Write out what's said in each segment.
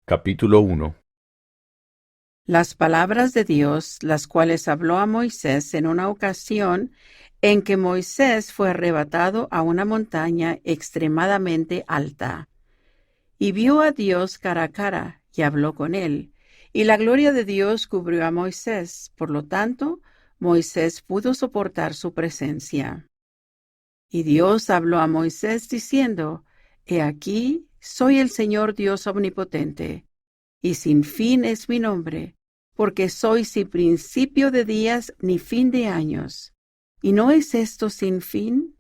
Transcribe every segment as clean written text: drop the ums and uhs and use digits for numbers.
Capítulo 1. Las palabras de Dios, las cuales habló a Moisés en una ocasión en que Moisés fue arrebatado a una montaña extremadamente alta, y vio a Dios cara a cara, y habló con él, y la gloria de Dios cubrió a Moisés, por lo tanto, Moisés pudo soportar su presencia. Y Dios habló a Moisés diciendo, He aquí, soy el Señor Dios omnipotente, y sin fin es mi nombre, porque soy sin principio de días ni fin de años. ¿Y no es esto sin fin?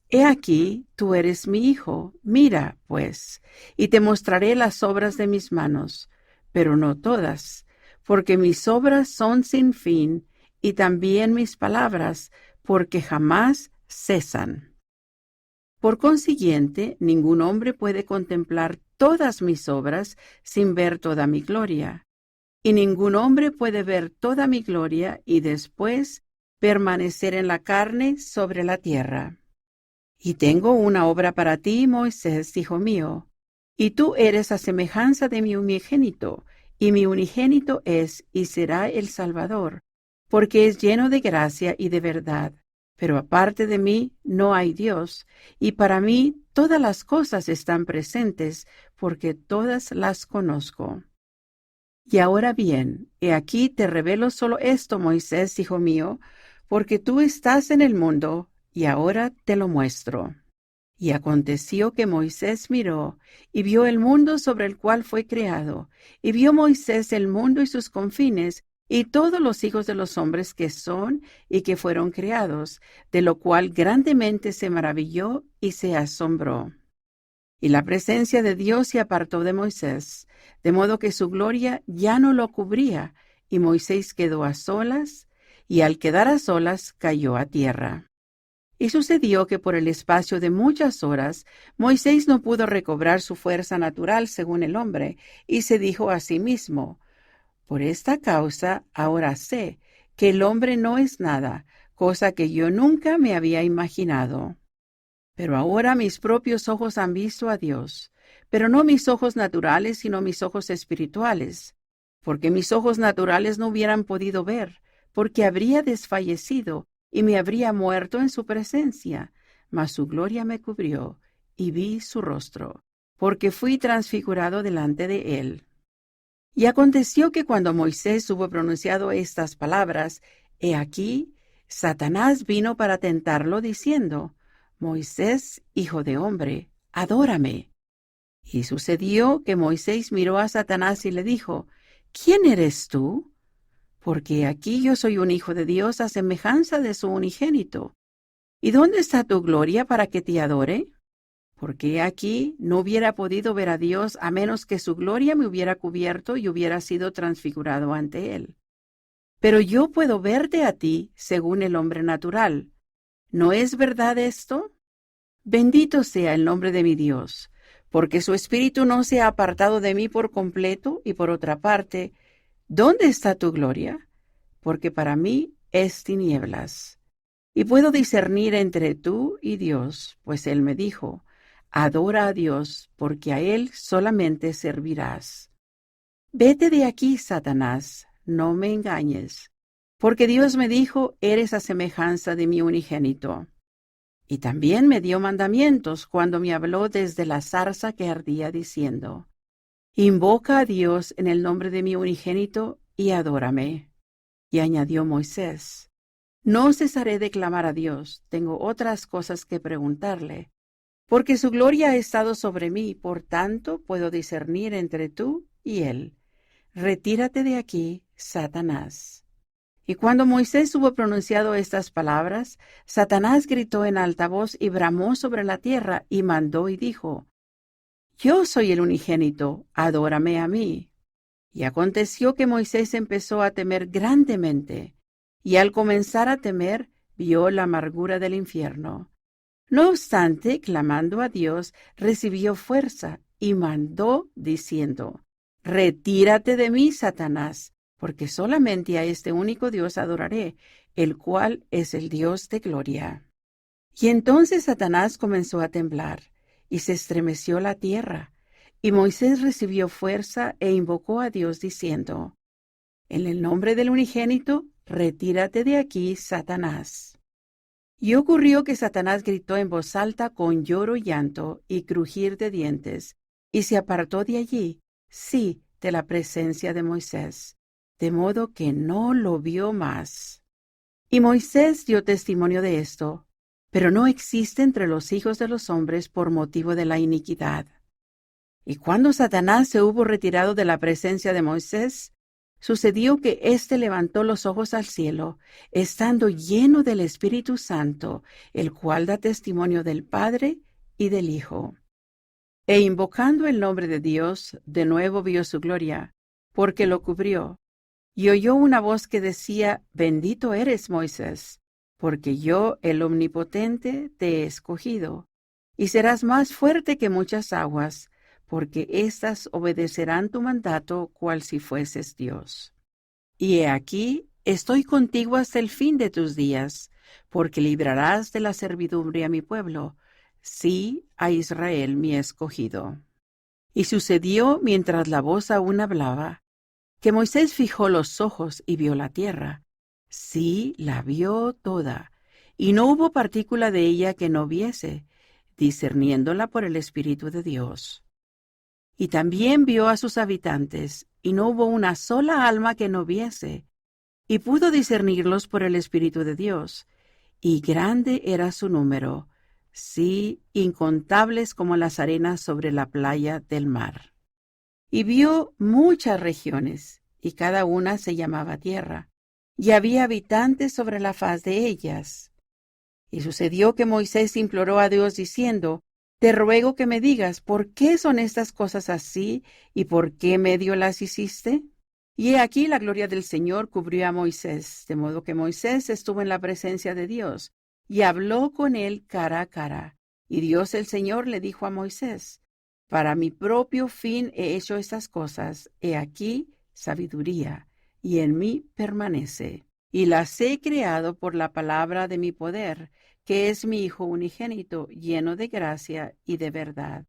He aquí, tú eres mi hijo, mira, pues, y te mostraré las obras de mis manos, pero no todas, porque mis obras son sin fin, y también mis palabras, porque jamás cesan. Por consiguiente, ningún hombre puede contemplar todas mis obras sin ver toda mi gloria. Y ningún hombre puede ver toda mi gloria y después permanecer en la carne sobre la tierra. Y tengo una obra para ti, Moisés, hijo mío, y tú eres a semejanza de mi unigénito, y mi unigénito es y será el Salvador, porque es lleno de gracia y de verdad. Pero aparte de mí no hay Dios, y para mí todas las cosas están presentes, porque todas las conozco. Y ahora bien, he aquí te revelo solo esto, Moisés, hijo mío, porque tú estás en el mundo, y ahora te lo muestro. Y aconteció que Moisés miró, y vio el mundo sobre el cual fue creado, y vio Moisés el mundo y sus confines, y todos los hijos de los hombres que son y que fueron creados, de lo cual grandemente se maravilló y se asombró. Y la presencia de Dios se apartó de Moisés, de modo que su gloria ya no lo cubría, y Moisés quedó a solas, y al quedar a solas cayó a tierra. Y sucedió que por el espacio de muchas horas Moisés no pudo recobrar su fuerza natural según el hombre, y se dijo a sí mismo, Por esta causa ahora sé que el hombre no es nada, cosa que yo nunca me había imaginado. Pero ahora mis propios ojos han visto a Dios, pero no mis ojos naturales, sino mis ojos espirituales, porque mis ojos naturales no hubieran podido ver, porque habría desfallecido y me habría muerto en su presencia, mas su gloria me cubrió y vi su rostro, porque fui transfigurado delante de él. Y aconteció que cuando Moisés hubo pronunciado estas palabras, he aquí, Satanás vino para tentarlo, diciendo, Moisés, hijo de hombre, adórame. Y sucedió que Moisés miró a Satanás y le dijo, ¿Quién eres tú? Porque aquí yo soy un hijo de Dios a semejanza de su unigénito. ¿Y dónde está tu gloria para que te adore? Porque aquí no hubiera podido ver a Dios a menos que su gloria me hubiera cubierto y hubiera sido transfigurado ante él. Pero yo puedo verte a ti según el hombre natural. ¿No es verdad esto? Bendito sea el nombre de mi Dios, porque su espíritu no se ha apartado de mí por completo, y por otra parte, ¿dónde está tu gloria? Porque para mí es tinieblas. Y puedo discernir entre tú y Dios, pues él me dijo, adora a Dios, porque a él solamente servirás. Vete de aquí, Satanás, no me engañes, porque Dios me dijo, eres a semejanza de mi unigénito. Y también me dio mandamientos cuando me habló desde la zarza que ardía, diciendo, invoca a Dios en el nombre de mi unigénito y adórame. Y añadió Moisés, no cesaré de clamar a Dios, tengo otras cosas que preguntarle, porque su gloria ha estado sobre mí, por tanto puedo discernir entre tú y él. Retírate de aquí, Satanás. Y cuando Moisés hubo pronunciado estas palabras, Satanás gritó en alta voz y bramó sobre la tierra y mandó y dijo, Yo soy el unigénito, adórame a mí. Y aconteció que Moisés empezó a temer grandemente, y al comenzar a temer, vio la amargura del infierno. No obstante, clamando a Dios, recibió fuerza y mandó, diciendo, Retírate de mí, Satanás, porque solamente a este único Dios adoraré, el cual es el Dios de gloria. Y entonces Satanás comenzó a temblar, y se estremeció la tierra, Y Moisés recibió fuerza e invocó a Dios diciendo, en el nombre del unigénito, retírate de aquí, Satanás. Y ocurrió que Satanás gritó en voz alta con lloro y llanto y crujir de dientes, y se apartó de allí, sí, de la presencia de Moisés, de modo que no lo vio más. Y Moisés dio testimonio de esto, pero no existe entre los hijos de los hombres por motivo de la iniquidad. Y cuando Satanás se hubo retirado de la presencia de Moisés, sucedió que éste levantó los ojos al cielo, estando lleno del Espíritu Santo, el cual da testimonio del Padre y del Hijo. E invocando el nombre de Dios, de nuevo vio su gloria, porque lo cubrió. Y oyó una voz que decía, Bendito eres, Moisés, porque yo, el Omnipotente, te he escogido, y serás más fuerte que muchas aguas, porque éstas obedecerán tu mandato cual si fueses Dios. Y he aquí, estoy contigo hasta el fin de tus días, porque librarás de la servidumbre a mi pueblo, sí, a Israel mi escogido. Y sucedió, mientras la voz aún hablaba, que Moisés fijó los ojos y vio la tierra. Sí, la vio toda, y no hubo partícula de ella que no viese, discerniéndola por el Espíritu de Dios. Y también vio a sus habitantes, y no hubo una sola alma que no viese, y pudo discernirlos por el Espíritu de Dios, y grande era su número, sí, incontables como las arenas sobre la playa del mar. Y vio muchas regiones, y cada una se llamaba tierra, y había habitantes sobre la faz de ellas. Y sucedió que Moisés imploró a Dios diciendo, Te ruego que me digas, ¿por qué son estas cosas así, y por qué medio las hiciste? Y he aquí la gloria del Señor cubrió a Moisés, de modo que Moisés estuvo en la presencia de Dios, y habló con él cara a cara. Y Dios el Señor le dijo a Moisés, Para mi propio fin he hecho estas cosas, he aquí sabiduría, y en mí permanece. Y las he creado por la palabra de mi poder, que es mi Hijo unigénito, lleno de gracia y de verdad.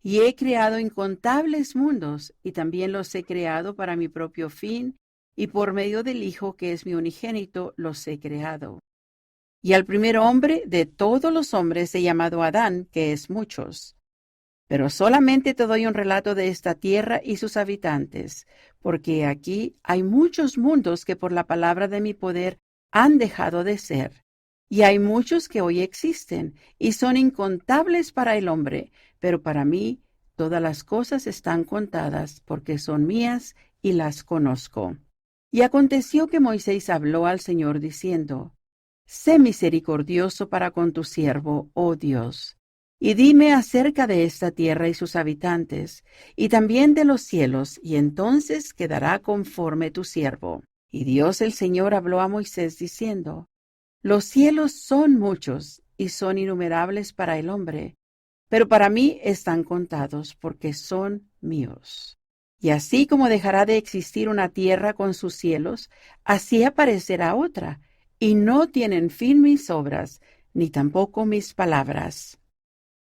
Y he creado incontables mundos, y también los he creado para mi propio fin, y por medio del Hijo, que es mi unigénito, los he creado. Y al primer hombre de todos los hombres he llamado Adán, que es muchos. Pero solamente te doy un relato de esta tierra y sus habitantes, porque aquí hay muchos mundos que por la palabra de mi poder han dejado de ser, y hay muchos que hoy existen, y son incontables para el hombre, pero para mí todas las cosas están contadas, porque son mías y las conozco. Y aconteció que Moisés habló al Señor diciendo, Sé misericordioso para con tu siervo, oh Dios, y dime acerca de esta tierra y sus habitantes, y también de los cielos, y entonces quedará conforme tu siervo. Y Dios el Señor habló a Moisés diciendo, Los cielos son muchos, y son innumerables para el hombre, pero para mí están contados, porque son míos. Y así como dejará de existir una tierra con sus cielos, así aparecerá otra, y no tienen fin mis obras, ni tampoco mis palabras.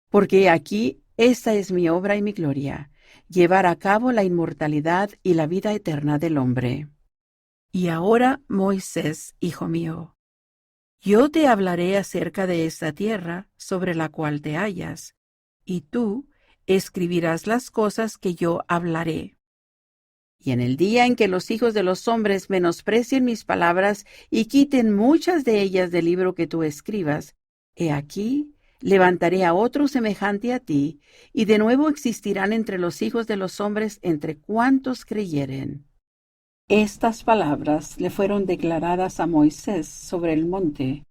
Porque aquí esta es mi obra y mi gloria, llevar a cabo la inmortalidad y la vida eterna del hombre. Y ahora, Moisés, hijo mío, yo te hablaré acerca de esta tierra sobre la cual te hallas, y tú escribirás las cosas que yo hablaré. Y en el día en que los hijos de los hombres menosprecien mis palabras y quiten muchas de ellas del libro que tú escribas, he aquí, levantaré a otro semejante a ti, y de nuevo existirán entre los hijos de los hombres entre cuantos creyeren. Estas palabras le fueron declaradas a Moisés sobre el monte,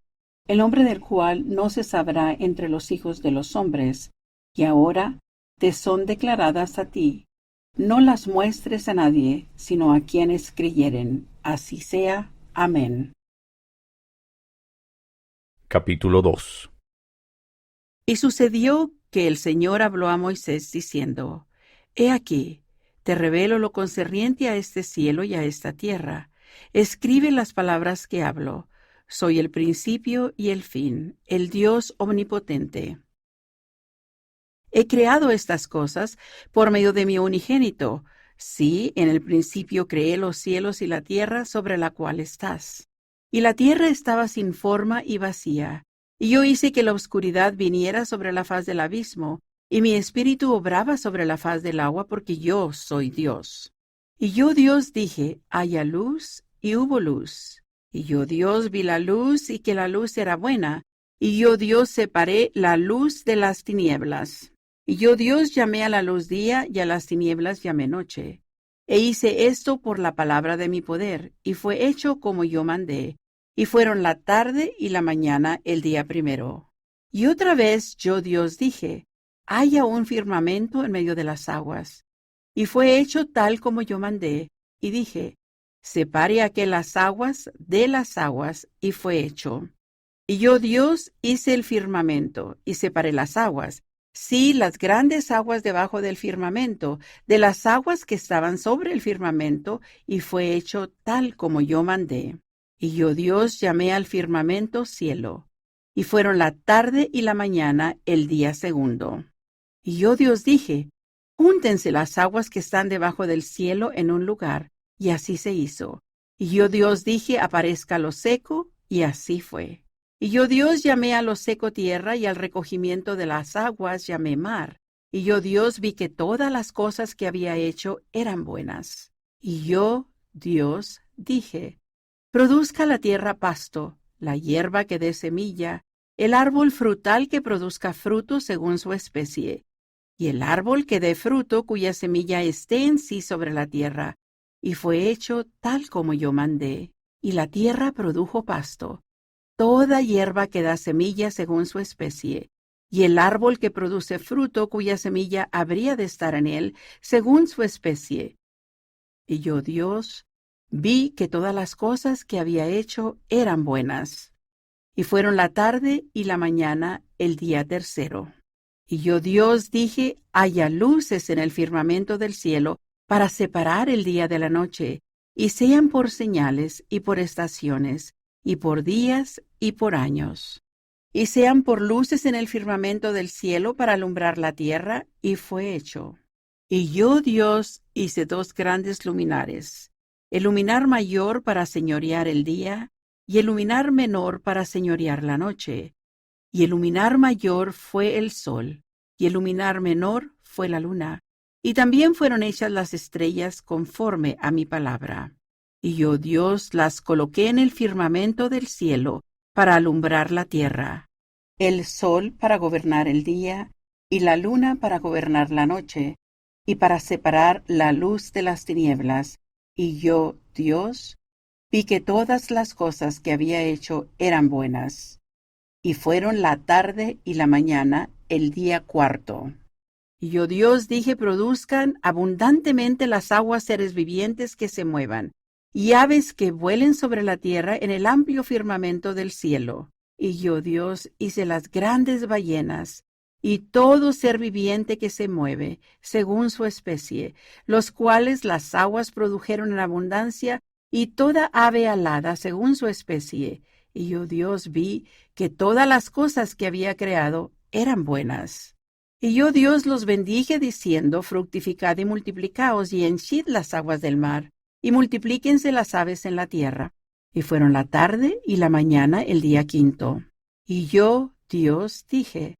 el nombre del cual no se sabrá entre los hijos de los hombres, y ahora te son declaradas a ti. No las muestres a nadie, sino a quienes creyeren. Así sea. Amén. Capítulo 2. Y sucedió que el Señor habló a Moisés diciendo, He aquí, te revelo lo concerniente a este cielo y a esta tierra. Escribe las palabras que hablo. Soy el principio y el fin, el Dios omnipotente. He creado estas cosas por medio de mi unigénito. Sí, en el principio creé los cielos y la tierra sobre la cual estás. Y la tierra estaba sin forma y vacía. Y yo hice que la oscuridad viniera sobre la faz del abismo, y mi espíritu obraba sobre la faz del agua, porque yo soy Dios. Y yo Dios dije, haya luz, y hubo luz. Y yo Dios vi la luz, y que la luz era buena. Y yo Dios separé la luz de las tinieblas. Y yo Dios llamé a la luz día, y a las tinieblas llamé noche. E hice esto por la palabra de mi poder, y fue hecho como yo mandé. Y fueron la tarde y la mañana el día primero. Y otra vez yo Dios dije, haya un firmamento en medio de las aguas. Y fue hecho tal como yo mandé. Y dije, separe aquellas aguas de las aguas, y fue hecho. Y yo Dios hice el firmamento, y separé las aguas, sí, las grandes aguas debajo del firmamento, de las aguas que estaban sobre el firmamento, y fue hecho tal como yo mandé. Y yo Dios llamé al firmamento cielo. Y fueron la tarde y la mañana el día segundo. Y yo Dios dije, júntense las aguas que están debajo del cielo en un lugar, y así se hizo. Y yo Dios dije, aparezca lo seco, y así fue. Y yo Dios llamé a lo seco tierra, y al recogimiento de las aguas llamé mar. Y yo Dios vi que todas las cosas que había hecho eran buenas. Y yo, Dios, dije, produzca la tierra pasto, la hierba que dé semilla, el árbol frutal que produzca fruto según su especie, y el árbol que dé fruto cuya semilla esté en sí sobre la tierra. Y fue hecho tal como yo mandé. Y la tierra produjo pasto, toda hierba que da semilla según su especie, y el árbol que produce fruto cuya semilla habría de estar en él según su especie. Y yo, Dios, vi que todas las cosas que había hecho eran buenas. Y fueron la tarde y la mañana el día tercero. Y yo, Dios, dije, haya luces en el firmamento del cielo para separar el día de la noche, y sean por señales y por estaciones, y por días y por años. Y sean por luces en el firmamento del cielo para alumbrar la tierra, y fue hecho. Y yo, Dios, hice 2 grandes luminares, el luminar mayor para señorear el día, y el luminar menor para señorear la noche. Y el luminar mayor fue el sol, y el luminar menor fue la luna. Y también fueron hechas las estrellas conforme a mi palabra. Y yo, Dios, las coloqué en el firmamento del cielo para alumbrar la tierra, el sol para gobernar el día, y la luna para gobernar la noche, y para separar la luz de las tinieblas. Y yo, Dios, vi que todas las cosas que había hecho eran buenas. Y fueron la tarde y la mañana el día cuarto. Y yo, Dios, dije, produzcan abundantemente las aguas seres vivientes que se muevan, y aves que vuelen sobre la tierra en el amplio firmamento del cielo. Y yo, Dios, hice las grandes ballenas, y todo ser viviente que se mueve, según su especie, los cuales las aguas produjeron en abundancia, y toda ave alada según su especie. Y yo, Dios, vi que todas las cosas que había creado eran buenas. Y yo, Dios, los bendije diciendo, fructificad y multiplicaos, y henchid las aguas del mar, y multiplíquense las aves en la tierra. Y fueron la tarde y la mañana el día quinto. Y yo, Dios, dije,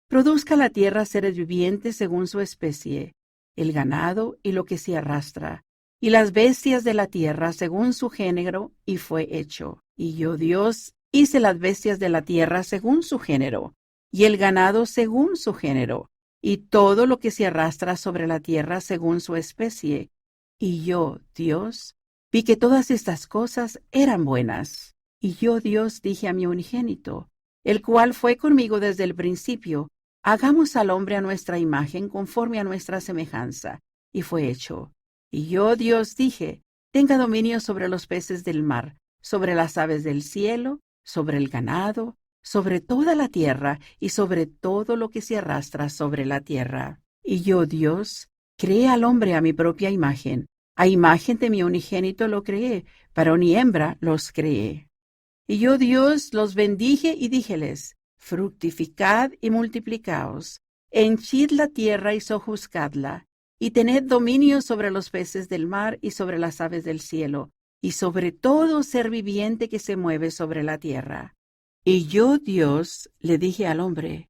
produzca la tierra seres vivientes según su especie, el ganado y lo que se arrastra, y las bestias de la tierra según su género, y fue hecho. Y yo, Dios, hice las bestias de la tierra según su género, y el ganado según su género, y todo lo que se arrastra sobre la tierra según su especie. Y yo, Dios, vi que todas estas cosas eran buenas. Y yo, Dios, dije a mi unigénito, el cual fue conmigo desde el principio, hagamos al hombre a nuestra imagen conforme a nuestra semejanza. Y fue hecho. Y yo, Dios, dije, tenga dominio sobre los peces del mar, sobre las aves del cielo, sobre el ganado, sobre toda la tierra y sobre todo lo que se arrastra sobre la tierra. Y yo, Dios, creé al hombre a mi propia imagen. A imagen de mi unigénito lo creé, varón y hembra los creé. Y yo, Dios, los bendije y díjeles, fructificad y multiplicaos, henchid la tierra y sojuzgadla, y tened dominio sobre los peces del mar y sobre las aves del cielo, y sobre todo ser viviente que se mueve sobre la tierra. Y yo, Dios, le dije al hombre,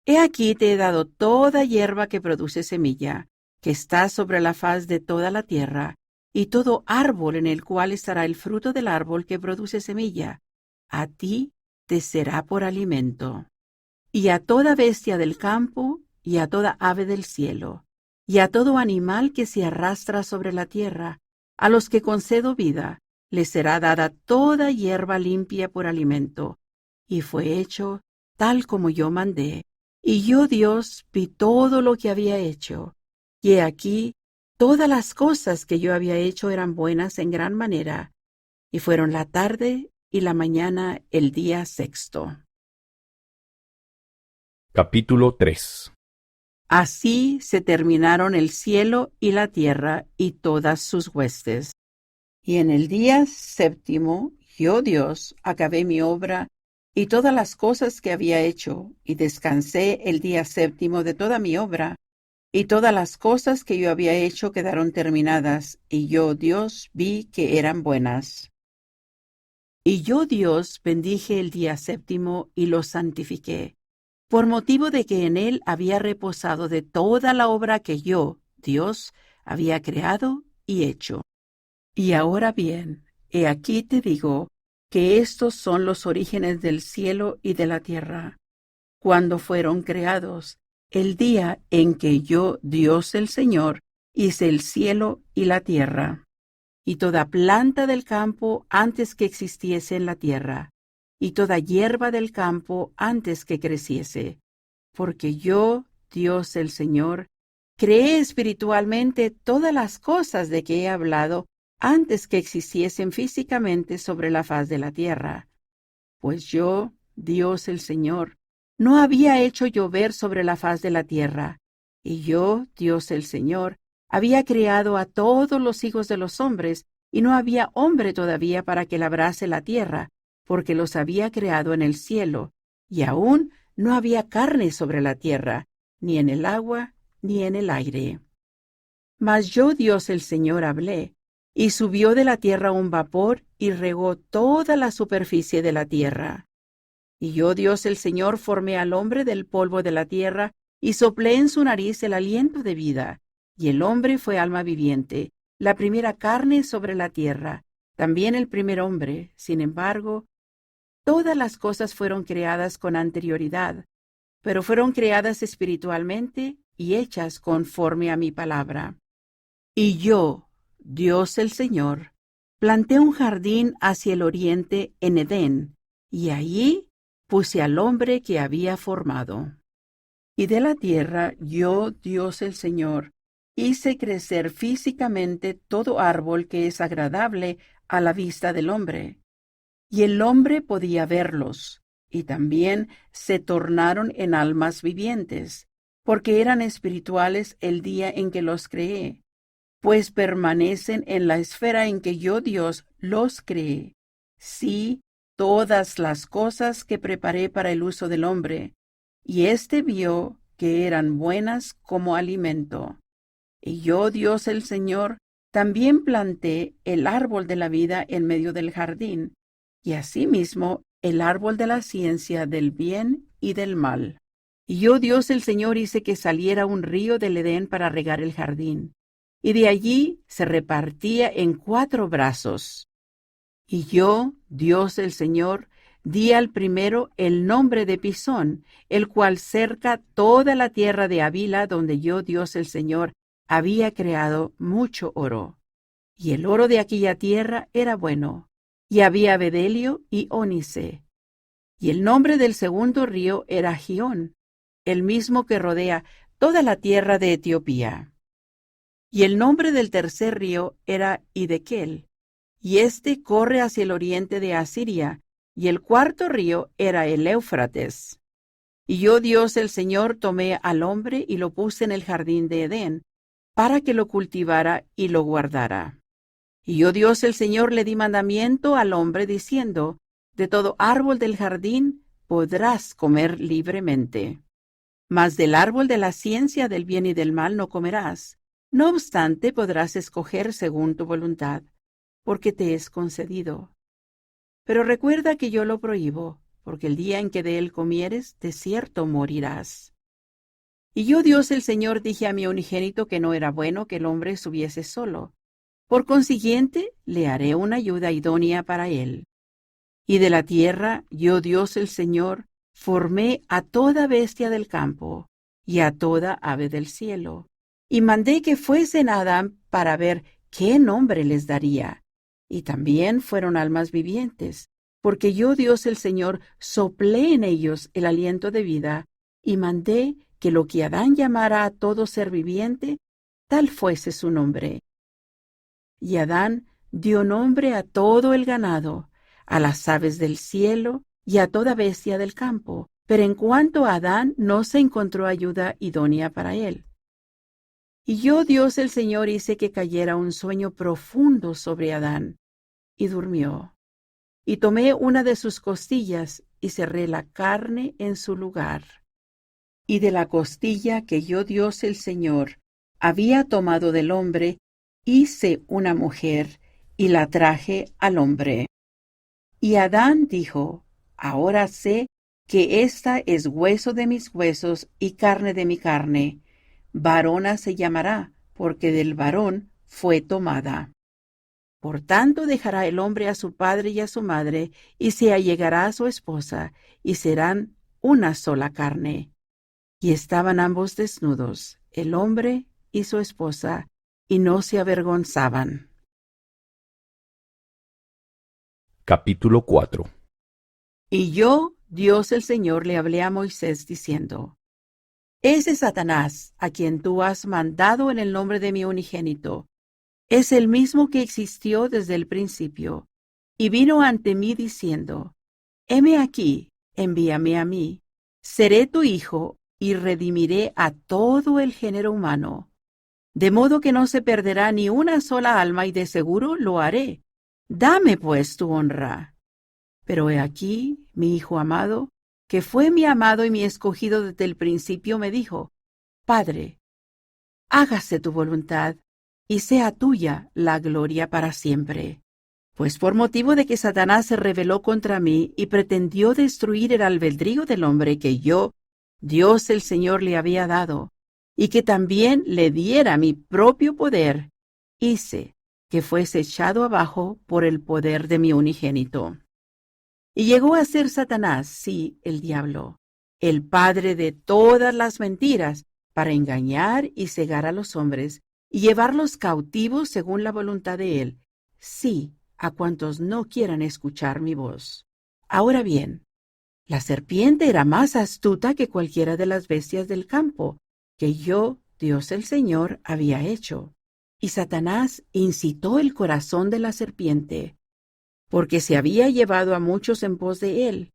he aquí te he dado toda hierba que produce semilla, que está sobre la faz de toda la tierra, y todo árbol en el cual estará el fruto del árbol que produce semilla. A ti te será por alimento. Y a toda bestia del campo, y a toda ave del cielo, y a todo animal que se arrastra sobre la tierra, a los que concedo vida, les será dada toda hierba limpia por alimento. Y fue hecho tal como yo mandé. Y yo, Dios, vi todo lo que había hecho, y he aquí, todas las cosas que yo había hecho eran buenas en gran manera, y fueron la tarde y la mañana el día sexto. Capítulo 3. Así se terminaron el cielo y la tierra y todas sus huestes. Y en el día séptimo, yo, Dios, acabé mi obra y todas las cosas que había hecho, y descansé el día séptimo de toda mi obra, y todas las cosas que yo había hecho quedaron terminadas, y yo, Dios, vi que eran buenas. Y yo, Dios, bendije el día séptimo y lo santifiqué, por motivo de que en él había reposado de toda la obra que yo, Dios, había creado y hecho. Y ahora bien, he aquí te digo que estos son los orígenes del cielo y de la tierra, cuando fueron creados, el día en que yo, Dios el Señor, hice el cielo y la tierra, y toda planta del campo antes que existiese en la tierra, y toda hierba del campo antes que creciese, porque yo, Dios el Señor, creé espiritualmente todas las cosas de que he hablado antes que existiesen físicamente sobre la faz de la tierra. Pues yo, Dios el Señor, no había hecho llover sobre la faz de la tierra, y yo, Dios el Señor, había creado a todos los hijos de los hombres, y no había hombre todavía para que labrase la tierra, porque los había creado en el cielo, y aún no había carne sobre la tierra, ni en el agua, ni en el aire. Mas yo, Dios el Señor, hablé, y subió de la tierra un vapor, y regó toda la superficie de la tierra. Y yo, Dios el Señor, formé al hombre del polvo de la tierra, y soplé en su nariz el aliento de vida, y el hombre fue alma viviente, la primera carne sobre la tierra, también el primer hombre. Sin embargo, todas las cosas fueron creadas con anterioridad, pero fueron creadas espiritualmente y hechas conforme a mi palabra. Y yo, Dios el Señor, planté un jardín hacia el oriente en Edén, y allí puse al hombre que había formado. Y de la tierra yo, Dios el Señor, hice crecer físicamente todo árbol que es agradable a la vista del hombre. Y el hombre podía verlos, y también se tornaron en almas vivientes, porque eran espirituales el día en que los creé, pues permanecen en la esfera en que yo, Dios, los creé. Sí, todas las cosas que preparé para el uso del hombre, y éste vio que eran buenas como alimento. Y yo, Dios el Señor, también planté el árbol de la vida en medio del jardín, y asimismo el árbol de la ciencia del bien y del mal. Y yo, Dios el Señor, hice que saliera un río del Edén para regar el jardín, y de allí se repartía en 4 brazos. Y yo, Dios el Señor, di al primero el nombre de Pisón, el cual cerca toda la tierra de Havila, donde yo, Dios el Señor, había creado mucho oro. Y el oro de aquella tierra era bueno, y había bedelio y ónice. Y el nombre del segundo río era Gihón, el mismo que rodea toda la tierra de Etiopía. Y el nombre del tercer río era Hidekel, y éste corre hacia el oriente de Asiria, y el cuarto río era el Éufrates. Y yo, Dios el Señor, tomé al hombre y lo puse en el jardín de Edén, para que lo cultivara y lo guardara. Y yo, Dios el Señor, le di mandamiento al hombre, diciendo, de todo árbol del jardín podrás comer libremente, Mas del árbol de la ciencia del bien y del mal no comerás. No obstante, podrás escoger según tu voluntad, porque te es concedido. Pero recuerda que yo lo prohíbo, porque el día en que de él comieres, de cierto morirás. Y yo, Dios el Señor, dije a mi unigénito que no era bueno que el hombre estuviese solo. Por consiguiente, le haré una ayuda idónea para él. Y de la tierra, yo, Dios el Señor, formé a toda bestia del campo y a toda ave del cielo, y mandé que fuesen a Adán para ver qué nombre les daría. Y también fueron almas vivientes, porque yo, Dios el Señor, soplé en ellos el aliento de vida, y mandé que lo que Adán llamara a todo ser viviente, tal fuese su nombre. Y Adán dio nombre a todo el ganado, a las aves del cielo y a toda bestia del campo. Pero en cuanto a Adán, no se encontró ayuda idónea para él. Y yo, Dios el Señor, hice que cayera un sueño profundo sobre Adán, y durmió. Y tomé una de sus costillas, y cerré la carne en su lugar. Y de la costilla que yo, Dios el Señor, había tomado del hombre, hice una mujer, y la traje al hombre. Y Adán dijo: Ahora sé que ésta es hueso de mis huesos y carne de mi carne. Varona se llamará, porque del varón fue tomada. Por tanto dejará el hombre a su padre y a su madre, y se allegará a su esposa, y serán una sola carne. Y estaban ambos desnudos, el hombre y su esposa, y no se avergonzaban. Capítulo 4. Y yo, Dios el Señor, le hablé a Moisés diciendo: Ese Satanás, a quien tú has mandado en el nombre de mi unigénito, es el mismo que existió desde el principio, y vino ante mí diciendo: Heme aquí, envíame a mí, seré tu hijo, y redimiré a todo el género humano. De modo que no se perderá ni una sola alma, y de seguro lo haré. Dame pues tu honra. Pero he aquí, mi hijo amado, que fue mi amado y mi escogido desde el principio, me dijo: Padre, hágase tu voluntad, y sea tuya la gloria para siempre. Pues por motivo de que Satanás se rebeló contra mí y pretendió destruir el albedrío del hombre que yo, Dios el Señor, le había dado, y que también le diera mi propio poder, hice que fuese echado abajo por el poder de mi unigénito. Y llegó a ser Satanás, sí, el diablo, el padre de todas las mentiras, para engañar y cegar a los hombres, y llevarlos cautivos según la voluntad de él, sí, a cuantos no quieran escuchar mi voz. Ahora bien, la serpiente era más astuta que cualquiera de las bestias del campo, que yo, Dios el Señor, había hecho. Y Satanás incitó el corazón de la serpiente, porque se había llevado a muchos en pos de él,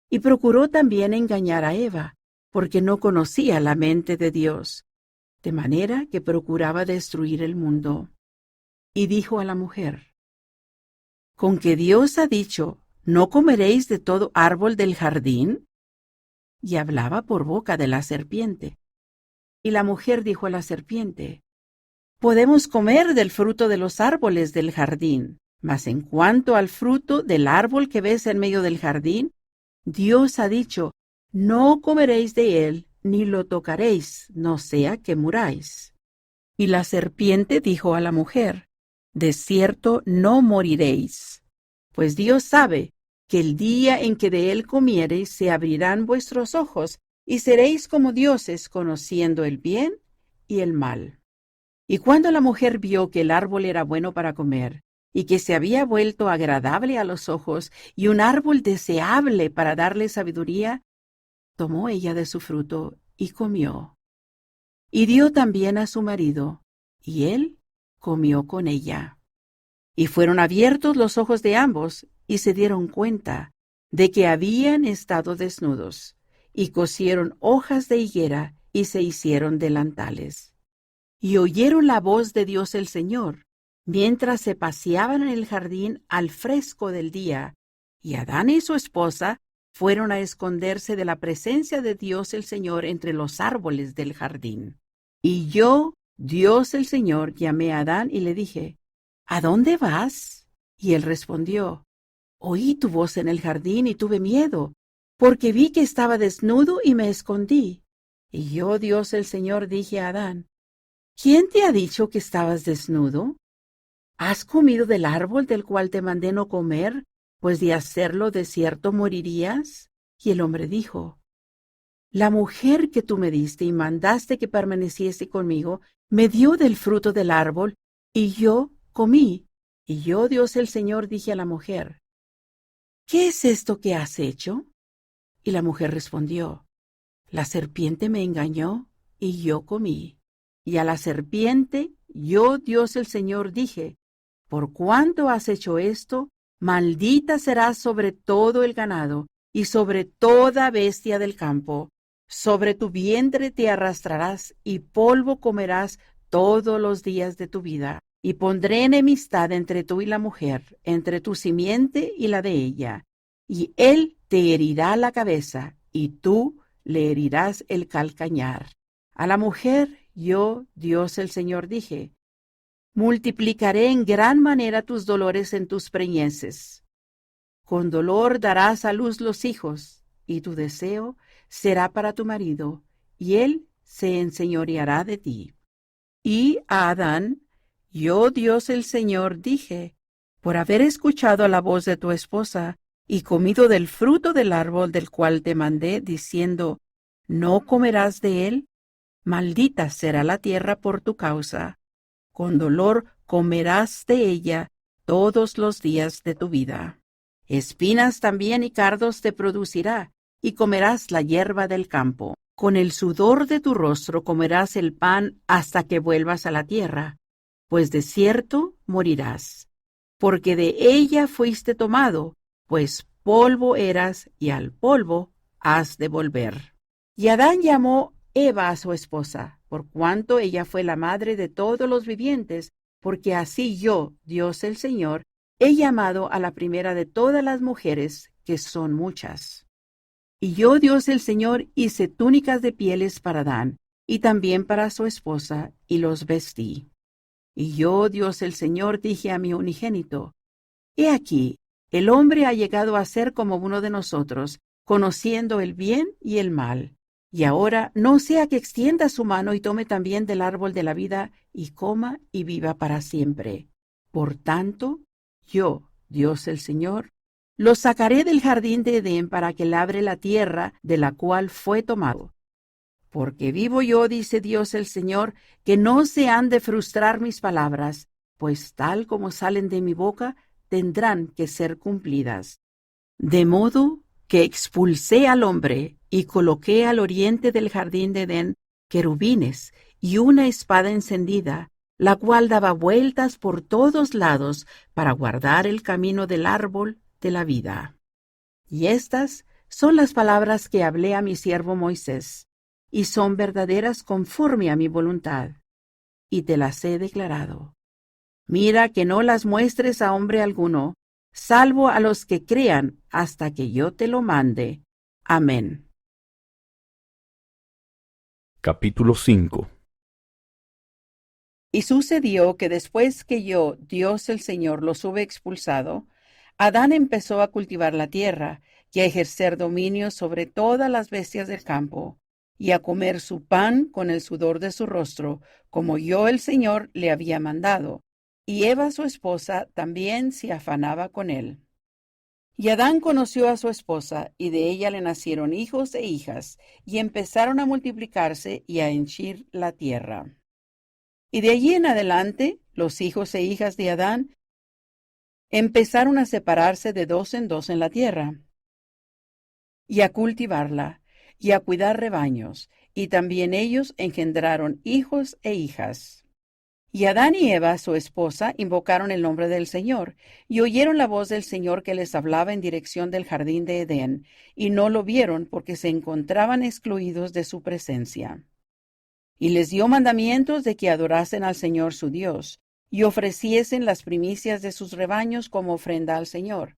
y procuró también engañar a Eva, porque no conocía la mente de Dios, de manera que procuraba destruir el mundo. Y dijo a la mujer: ¿Con que Dios ha dicho, no comeréis de todo árbol del jardín? Y hablaba por boca de la serpiente. Y la mujer dijo a la serpiente: Podemos comer del fruto de los árboles del jardín, mas en cuanto al fruto del árbol que ves en medio del jardín, Dios ha dicho, no comeréis de él, ni lo tocaréis, no sea que muráis. Y la serpiente dijo a la mujer: De cierto no moriréis, pues Dios sabe que el día en que de él comiereis se abrirán vuestros ojos, y seréis como dioses, conociendo el bien y el mal. Y cuando la mujer vio que el árbol era bueno para comer, y que se había vuelto agradable a los ojos, y un árbol deseable para darle sabiduría, tomó ella de su fruto y comió. Y dio también a su marido, y él comió con ella. Y fueron abiertos los ojos de ambos, y se dieron cuenta de que habían estado desnudos, y cosieron hojas de higuera, y se hicieron delantales. Y oyeron la voz de Dios el Señor, mientras se paseaban en el jardín al fresco del día, y Adán y su esposa fueron a esconderse de la presencia de Dios el Señor entre los árboles del jardín. Y yo, Dios el Señor, llamé a Adán y le dije, ¿a dónde vas? Y él respondió, oí tu voz en el jardín y tuve miedo, porque vi que estaba desnudo y me escondí. Y yo, Dios el Señor, dije a Adán, ¿quién te ha dicho que estabas desnudo? ¿Has comido del árbol del cual te mandé no comer? Pues de hacerlo de cierto morirías. Y el hombre dijo, la mujer que tú me diste y mandaste que permaneciese conmigo, me dio del fruto del árbol, y yo comí. Y yo, Dios el Señor, dije a la mujer, ¿qué es esto que has hecho? Y la mujer respondió, la serpiente me engañó, y yo comí. Y a la serpiente, yo, Dios el Señor, dije, por cuanto has hecho esto, maldita serás sobre todo el ganado, y sobre toda bestia del campo. Sobre tu vientre te arrastrarás, y polvo comerás todos los días de tu vida. Y pondré enemistad entre tú y la mujer, entre tu simiente y la de ella. Y él te herirá la cabeza, y tú le herirás el calcañar. A la mujer, yo, Dios el Señor, dije, multiplicaré en gran manera tus dolores en tus preñeces. Con dolor darás a luz los hijos, y tu deseo será para tu marido, y él se enseñoreará de ti. Y a Adán, yo, Dios el Señor, dije, por haber escuchado la voz de tu esposa, y comido del fruto del árbol del cual te mandé, diciendo, no comerás de él, maldita será la tierra por tu causa. Con dolor comerás de ella todos los días de tu vida. Espinas también y cardos te producirá, y comerás la hierba del campo. Con el sudor de tu rostro comerás el pan hasta que vuelvas a la tierra, pues de cierto morirás. Porque de ella fuiste tomado, pues polvo eras, y al polvo has de volver. Y Adán llamó Eva a su esposa, por cuanto ella fue la madre de todos los vivientes, porque así yo, Dios el Señor, he llamado a la primera de todas las mujeres, que son muchas. Y yo, Dios el Señor, hice túnicas de pieles para Adán, y también para su esposa, y los vestí. Y yo, Dios el Señor, dije a mi unigénito, he aquí, el hombre ha llegado a ser como uno de nosotros, conociendo el bien y el mal. Y ahora no sea que extienda su mano y tome también del árbol de la vida, y coma y viva para siempre. Por tanto, yo, Dios el Señor, lo sacaré del jardín de Edén para que labre la tierra de la cual fue tomado. Porque vivo yo, dice Dios el Señor, que no se han de frustrar mis palabras, pues tal como salen de mi boca, tendrán que ser cumplidas. De modo que expulsé al hombre y coloqué al oriente del jardín de Edén querubines y una espada encendida, la cual daba vueltas por todos lados para guardar el camino del árbol de la vida. Y estas son las palabras que hablé a mi siervo Moisés, y son verdaderas conforme a mi voluntad, y te las he declarado. Mira que no las muestres a hombre alguno, salvo a los que crean hasta que yo te lo mande. Amén. Capítulo 5. Y sucedió que después que yo, Dios el Señor, los hube expulsado, Adán empezó a cultivar la tierra y a ejercer dominio sobre todas las bestias del campo, y a comer su pan con el sudor de su rostro, como yo el Señor le había mandado. Y Eva su esposa también se afanaba con él. Y Adán conoció a su esposa, y de ella le nacieron hijos e hijas, y empezaron a multiplicarse y a henchir la tierra. Y de allí en adelante, los hijos e hijas de Adán empezaron a separarse de dos en la tierra, y a cultivarla, y a cuidar rebaños, y también ellos engendraron hijos e hijas. Y Adán y Eva, su esposa, invocaron el nombre del Señor, y oyeron la voz del Señor que les hablaba en dirección del jardín de Edén, y no lo vieron porque se encontraban excluidos de su presencia. Y les dio mandamientos de que adorasen al Señor su Dios, y ofreciesen las primicias de sus rebaños como ofrenda al Señor.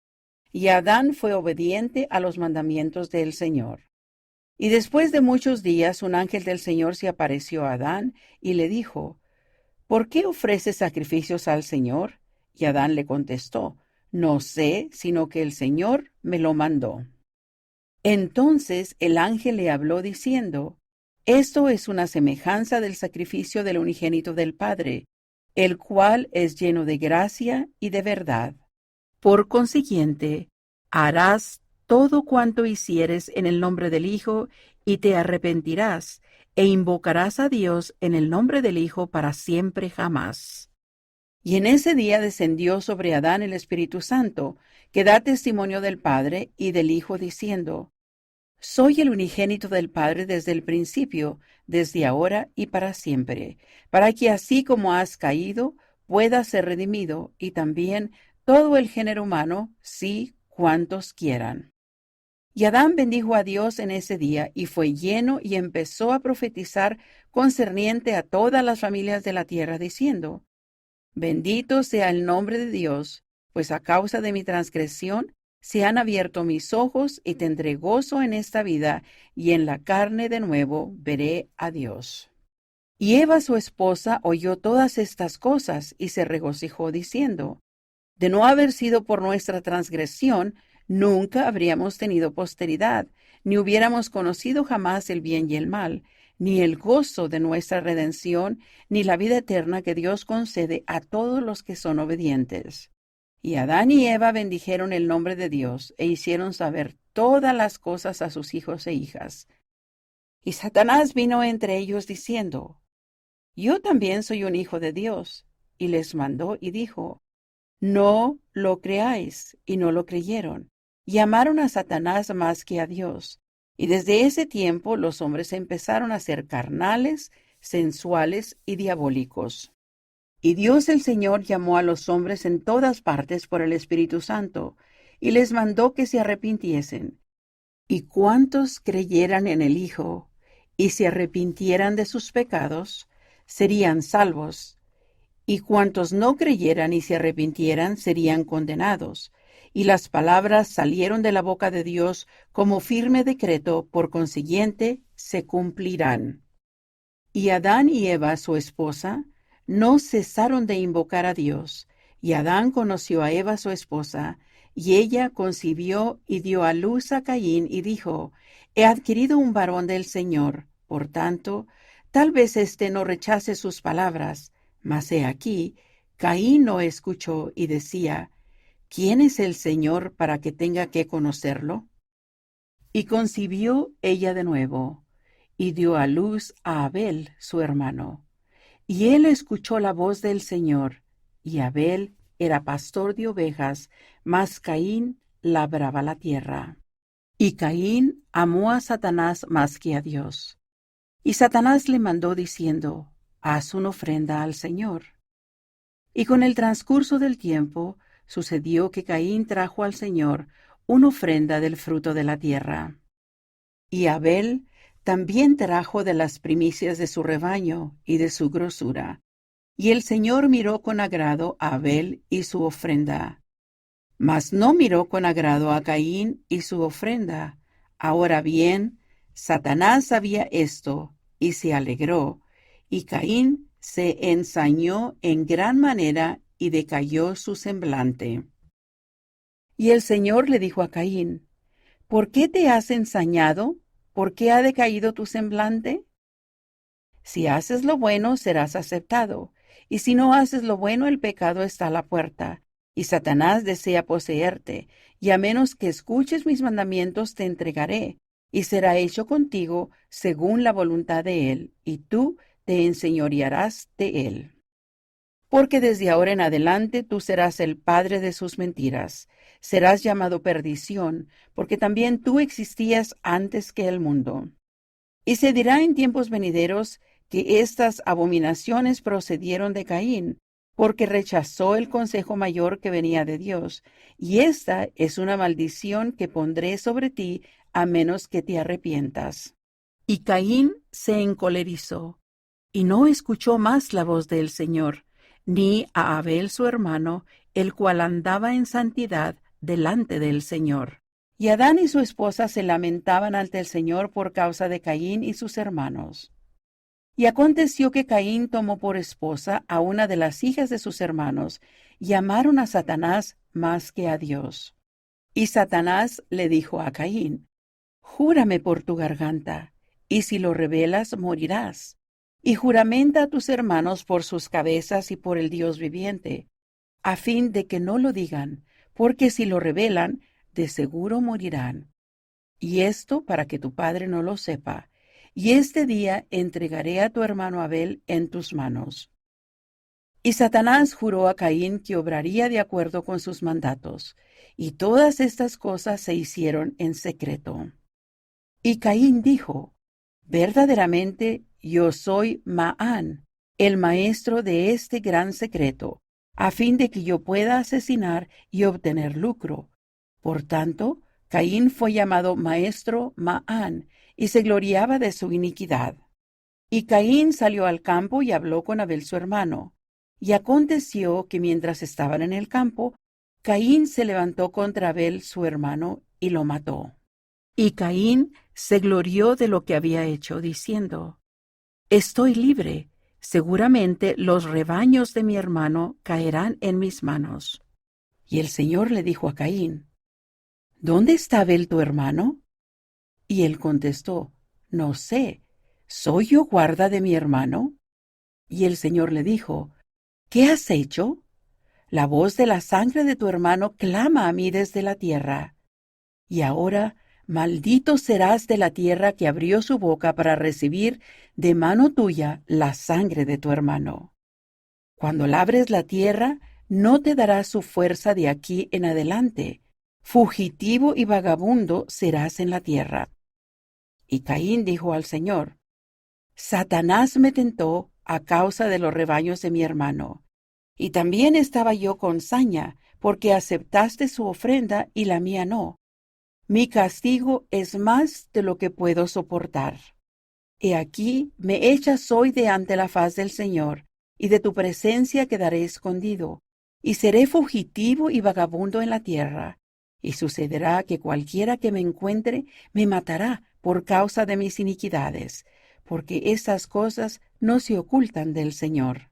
Y Adán fue obediente a los mandamientos del Señor. Y después de muchos días un ángel del Señor se apareció a Adán y le dijo, ¿por qué ofreces sacrificios al Señor? Y Adán le contestó, no sé, sino que el Señor me lo mandó. Entonces el ángel le habló diciendo, esto es una semejanza del sacrificio del unigénito del Padre, el cual es lleno de gracia y de verdad. Por consiguiente, harás todo cuanto hicieres en el nombre del Hijo, y te arrepentirás, e invocarás a Dios en el nombre del Hijo para siempre jamás. Y en ese día descendió sobre Adán el Espíritu Santo, que da testimonio del Padre y del Hijo, diciendo, soy el unigénito del Padre desde el principio, desde ahora y para siempre, para que así como has caído, puedas ser redimido, y también todo el género humano, sí, cuantos quieran. Y Adán bendijo a Dios en ese día, y fue lleno y empezó a profetizar concerniente a todas las familias de la tierra, diciendo, bendito sea el nombre de Dios, pues a causa de mi transgresión se han abierto mis ojos y tendré gozo en esta vida, y en la carne de nuevo veré a Dios. Y Eva su esposa oyó todas estas cosas y se regocijó diciendo, de no haber sido por nuestra transgresión, nunca habríamos tenido posteridad, ni hubiéramos conocido jamás el bien y el mal, ni el gozo de nuestra redención, ni la vida eterna que Dios concede a todos los que son obedientes. Y Adán y Eva bendijeron el nombre de Dios e hicieron saber todas las cosas a sus hijos e hijas. Y Satanás vino entre ellos diciendo, yo también soy un hijo de Dios, y les mandó y dijo, no lo creáis, y no lo creyeron, y amaron a Satanás más que a Dios. Y desde ese tiempo los hombres empezaron a ser carnales, sensuales y diabólicos. Y Dios el Señor llamó a los hombres en todas partes por el Espíritu Santo, y les mandó que se arrepintiesen. Y cuantos creyeran en el Hijo, y se arrepintieran de sus pecados, serían salvos. Y cuantos no creyeran y se arrepintieran, serían condenados. Y las palabras salieron de la boca de Dios como firme decreto, por consiguiente, se cumplirán. Y Adán y Eva, su esposa, no cesaron de invocar a Dios, y Adán conoció a Eva su esposa, y ella concibió y dio a luz a Caín, y dijo, he adquirido un varón del Señor, por tanto, tal vez éste no rechace sus palabras, mas he aquí, Caín no escuchó, y decía, ¿quién es el Señor para que tenga que conocerlo? Y concibió ella de nuevo, y dio a luz a Abel, su hermano. Y él escuchó la voz del Señor, y Abel era pastor de ovejas, mas Caín labraba la tierra. Y Caín amó a Satanás más que a Dios. Y Satanás le mandó diciendo, haz una ofrenda al Señor. Y con el transcurso del tiempo, sucedió que Caín trajo al Señor una ofrenda del fruto de la tierra. Y Abel también trajo de las primicias de su rebaño y de su grosura. Y el Señor miró con agrado a Abel y su ofrenda. Mas no miró con agrado a Caín y su ofrenda. Ahora bien, Satanás sabía esto, y se alegró, y Caín se ensañó en gran manera, y decayó su semblante. Y el Señor le dijo a Caín, ¿por qué te has ensañado? ¿Por qué ha decaído tu semblante? Si haces lo bueno, serás aceptado, y si no haces lo bueno, el pecado está a la puerta, y Satanás desea poseerte, y a menos que escuches mis mandamientos te entregaré, y será hecho contigo según la voluntad de él, y tú te enseñorearás de él. Porque desde ahora en adelante tú serás el padre de sus mentiras, serás llamado perdición, porque también tú existías antes que el mundo. Y se dirá en tiempos venideros que estas abominaciones procedieron de Caín, porque rechazó el consejo mayor que venía de Dios, y esta es una maldición que pondré sobre ti a menos que te arrepientas. Y Caín se encolerizó, y no escuchó más la voz del Señor, ni a Abel su hermano, el cual andaba en santidad delante del Señor. Y Adán y su esposa se lamentaban ante el Señor por causa de Caín y sus hermanos. Y aconteció que Caín tomó por esposa a una de las hijas de sus hermanos, y amaron a Satanás más que a Dios. Y Satanás le dijo a Caín: Júrame por tu garganta, y si lo revelas, morirás. Y juramenta a tus hermanos por sus cabezas y por el Dios viviente, a fin de que no lo digan, porque si lo revelan, de seguro morirán. Y esto para que tu padre no lo sepa. Y este día entregaré a tu hermano Abel en tus manos. Y Satanás juró a Caín que obraría de acuerdo con sus mandatos, y todas estas cosas se hicieron en secreto. Y Caín dijo: Verdaderamente yo soy Maán, el maestro de este gran secreto, a fin de que yo pueda asesinar y obtener lucro. Por tanto, Caín fue llamado maestro Maán, y se gloriaba de su iniquidad. Y Caín salió al campo y habló con Abel su hermano. Y aconteció que mientras estaban en el campo, Caín se levantó contra Abel su hermano y lo mató. Y Caín se glorió de lo que había hecho, diciendo: Estoy libre, seguramente los rebaños de mi hermano caerán en mis manos. Y el Señor le dijo a Caín: ¿Dónde está Abel tu hermano? Y él contestó: No sé, ¿soy yo guarda de mi hermano? Y el Señor le dijo: ¿Qué has hecho? La voz de la sangre de tu hermano clama a mí desde la tierra. Y ahora maldito serás de la tierra que abrió su boca para recibir de mano tuya la sangre de tu hermano. Cuando labres la tierra, no te dará su fuerza de aquí en adelante. Fugitivo y vagabundo serás en la tierra. Y Caín dijo al Señor: Satanás me tentó a causa de los rebaños de mi hermano. Y también estaba yo con saña, porque aceptaste su ofrenda y la mía no. Mi castigo es más de lo que puedo soportar. He aquí, me echas hoy de ante la faz del Señor, y de tu presencia quedaré escondido, y seré fugitivo y vagabundo en la tierra. Y sucederá que cualquiera que me encuentre me matará por causa de mis iniquidades, porque estas cosas no se ocultan del Señor.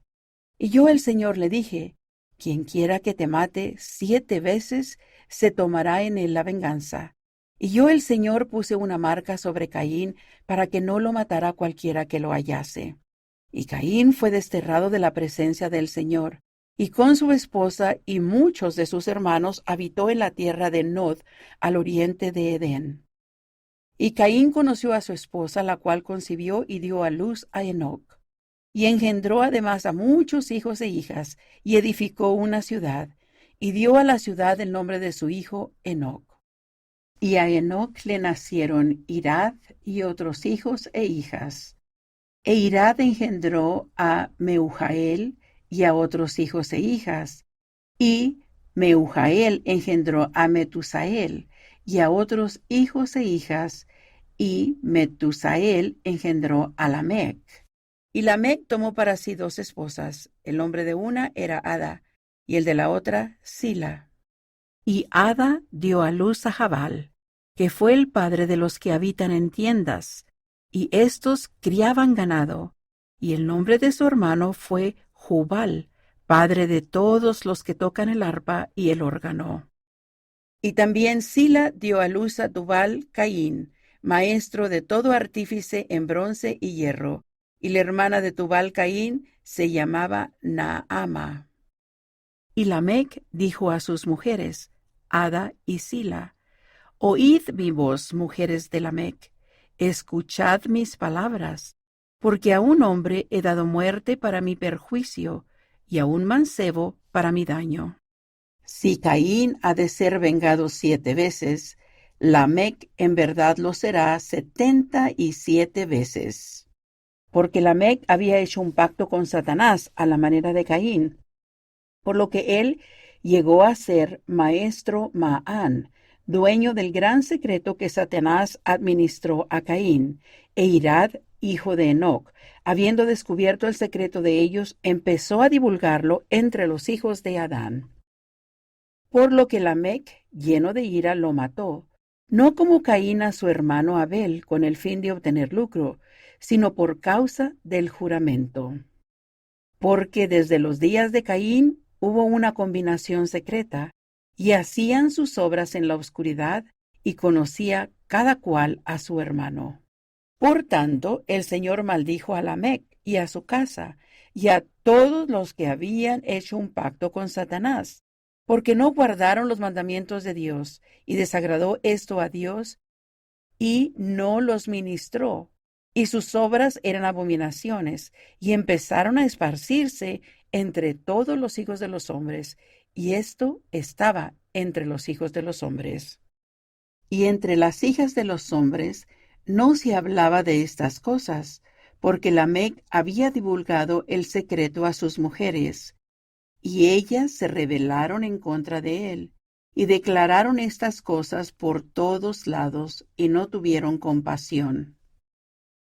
Y yo el Señor le dije: Quien quiera que te mate 7 veces, se tomará en él la venganza. Y yo el Señor puse una marca sobre Caín para que no lo matara cualquiera que lo hallase. Y Caín fue desterrado de la presencia del Señor, y con su esposa y muchos de sus hermanos habitó en la tierra de Nod, al oriente de Edén. Y Caín conoció a su esposa, la cual concibió y dio a luz a Enoc. Y engendró además a muchos hijos e hijas, y edificó una ciudad, y dio a la ciudad el nombre de su hijo Enoc. Y a Enoc le nacieron Irad y otros hijos e hijas. E Irad engendró a Meujael y a otros hijos e hijas. Y Meujael engendró a Metusael y a otros hijos e hijas. Y Metusael engendró a Lamec. Y Lamec tomó para sí 2 esposas. El nombre de una era Ada, y el de la otra Sila. Y Ada dio a luz a Jabal, que fue el padre de los que habitan en tiendas, y éstos criaban ganado. Y el nombre de su hermano fue Jubal, padre de todos los que tocan el arpa y el órgano. Y también Sila dio a luz a Tubal Caín, maestro de todo artífice en bronce y hierro. Y la hermana de Tubal Caín se llamaba Naama. Y Lamec dijo a sus mujeres, Ada y Sila: Oíd mi voz, mujeres de Lamec, escuchad mis palabras, porque a un hombre he dado muerte para mi perjuicio, y a un mancebo para mi daño. Si Caín ha de ser vengado 7 veces, Lamec en verdad lo será 77 veces. Porque Lamec había hecho un pacto con Satanás a la manera de Caín, por lo que él llegó a ser maestro Maán, dueño del gran secreto que Satanás administró a Caín. E Irad, hijo de Enoc, habiendo descubierto el secreto de ellos, empezó a divulgarlo entre los hijos de Adán. Por lo que Lamec, lleno de ira, lo mató, no como Caín a su hermano Abel con el fin de obtener lucro, sino por causa del juramento. Porque desde los días de Caín hubo una combinación secreta, y hacían sus obras en la oscuridad, y conocía cada cual a su hermano. Por tanto, el Señor maldijo a Lamec y a su casa, y a todos los que habían hecho un pacto con Satanás, porque no guardaron los mandamientos de Dios, y desagradó esto a Dios, y no los ministró, y sus obras eran abominaciones, y empezaron a esparcirse entre todos los hijos de los hombres, y esto estaba entre los hijos de los hombres. Y entre las hijas de los hombres no se hablaba de estas cosas, porque Lamec había divulgado el secreto a sus mujeres, y ellas se rebelaron en contra de él, y declararon estas cosas por todos lados, y no tuvieron compasión.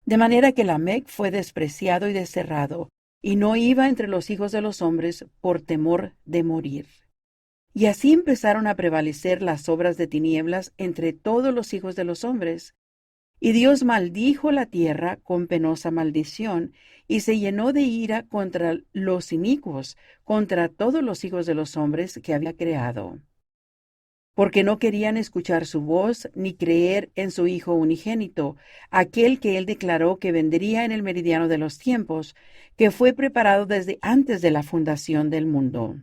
De manera que Lamec fue despreciado y desterrado, y no iba entre los hijos de los hombres por temor de morir. Y así empezaron a prevalecer las obras de tinieblas entre todos los hijos de los hombres. Y Dios maldijo la tierra con penosa maldición, y se llenó de ira contra los inicuos, contra todos los hijos de los hombres que había creado. Porque no querían escuchar su voz, ni creer en su Hijo unigénito, aquel que él declaró que vendría en el meridiano de los tiempos, que fue preparado desde antes de la fundación del mundo.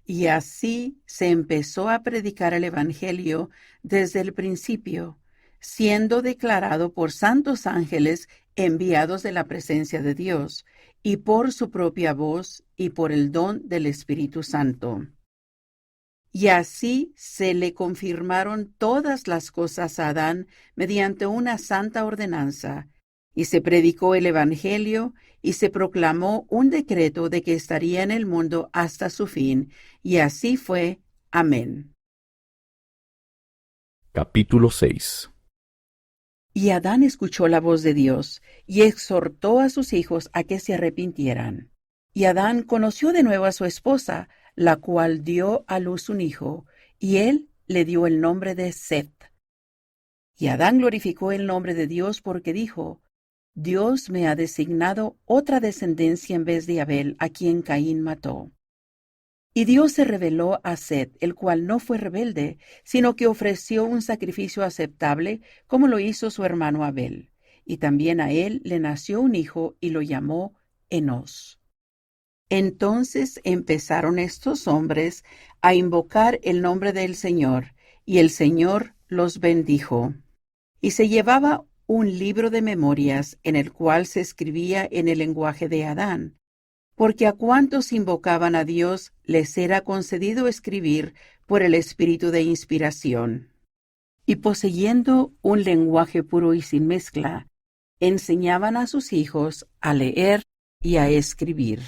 Y así se empezó a predicar el Evangelio desde el principio, siendo declarado por santos ángeles enviados de la presencia de Dios, y por su propia voz y por el don del Espíritu Santo. Y así se le confirmaron todas las cosas a Adán mediante una santa ordenanza, y se predicó el Evangelio, y se proclamó un decreto de que estaría en el mundo hasta su fin, y así fue. Amén. Capítulo 6. Y Adán escuchó la voz de Dios, y exhortó a sus hijos a que se arrepintieran. Y Adán conoció de nuevo a su esposa, la cual dio a luz un hijo, y él le dio el nombre de Set. Y Adán glorificó el nombre de Dios porque dijo: Dios me ha designado otra descendencia en vez de Abel, a quien Caín mató. Y Dios se reveló a Set, el cual no fue rebelde, sino que ofreció un sacrificio aceptable, como lo hizo su hermano Abel. Y también a él le nació un hijo, y lo llamó Enós. Entonces empezaron estos hombres a invocar el nombre del Señor, y el Señor los bendijo. Y se llevaba un libro de memorias en el cual se escribía en el lenguaje de Adán, porque a cuantos invocaban a Dios les era concedido escribir por el espíritu de inspiración. Y poseyendo un lenguaje puro y sin mezcla, enseñaban a sus hijos a leer y a escribir.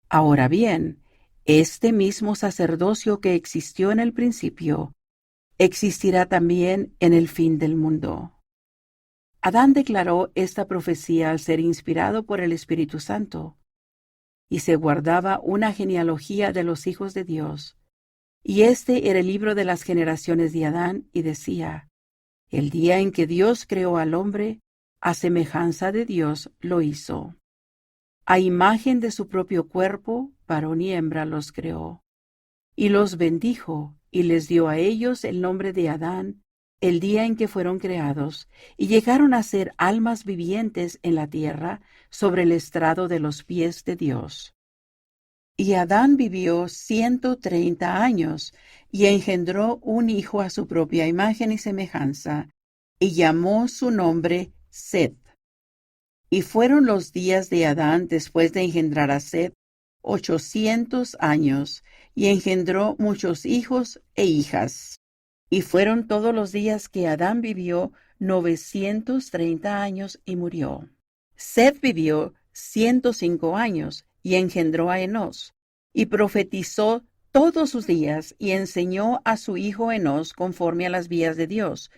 Ahora bien, este mismo sacerdocio que existió en el principio, existirá también en el fin del mundo. Adán declaró esta profecía al ser inspirado por el Espíritu Santo, y se guardaba una genealogía de los hijos de Dios. Y este era el libro de las generaciones de Adán, y decía: el día en que Dios creó al hombre, a semejanza de Dios lo hizo. A imagen de su propio cuerpo, varón y hembra los creó. Y los bendijo, y les dio a ellos el nombre de Adán, el día en que fueron creados, y llegaron a ser almas vivientes en la tierra, sobre el estrado de los pies de Dios. Y Adán vivió 130 años, y engendró un hijo a su propia imagen y semejanza, y llamó su nombre Set. Y fueron los días de Adán después de engendrar a Set 800 años, y engendró muchos hijos e hijas. Y fueron todos los días que Adán vivió 930 años y murió. Set vivió 105 años y engendró a Enós, y profetizó todos sus días y enseñó a su hijo Enós conforme a las vías de Dios.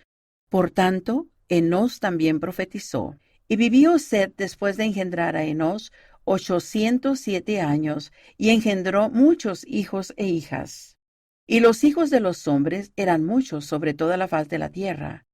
Por tanto, Enós también profetizó. Y vivió Set después de engendrar a Enós 807 años, y engendró muchos hijos e hijas. Y los hijos de los hombres eran muchos sobre toda la faz de la tierra.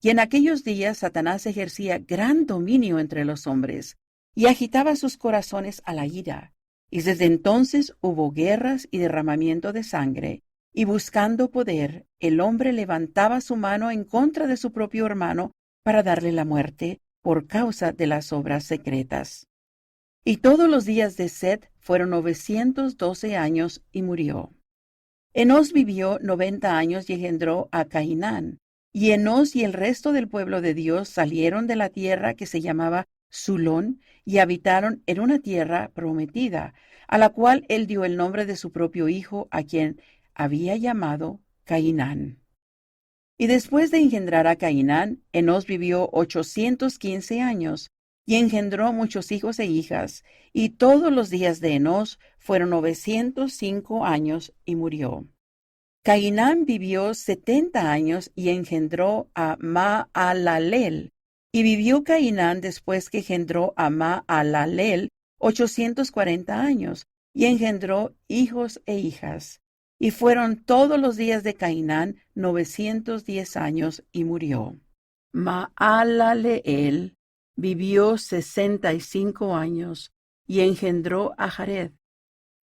Y en aquellos días Satanás ejercía gran dominio entre los hombres, y agitaba sus corazones a la ira. Y desde entonces hubo guerras y derramamiento de sangre, y buscando poder, el hombre levantaba su mano en contra de su propio hermano para darle la muerte por causa de las obras secretas. Y todos los días de Set fueron 912 años y murió. Enos vivió 90 años y engendró a Cainán. Y Enos y el resto del pueblo de Dios salieron de la tierra que se llamaba Zulón y habitaron en una tierra prometida, a la cual él dio el nombre de su propio hijo, a quien había llamado Cainán. Y después de engendrar a Cainán, Enos vivió 815 años y engendró muchos hijos e hijas, y todos los días de Enos fueron 905 años y murió. Cainán vivió 70 años y engendró a Maalalel. Y vivió Cainán después que engendró a Maalalel 840 años, y engendró hijos e hijas. Y fueron todos los días de Cainán 910 años y murió. Maalaleel vivió 65 años y engendró a Jared.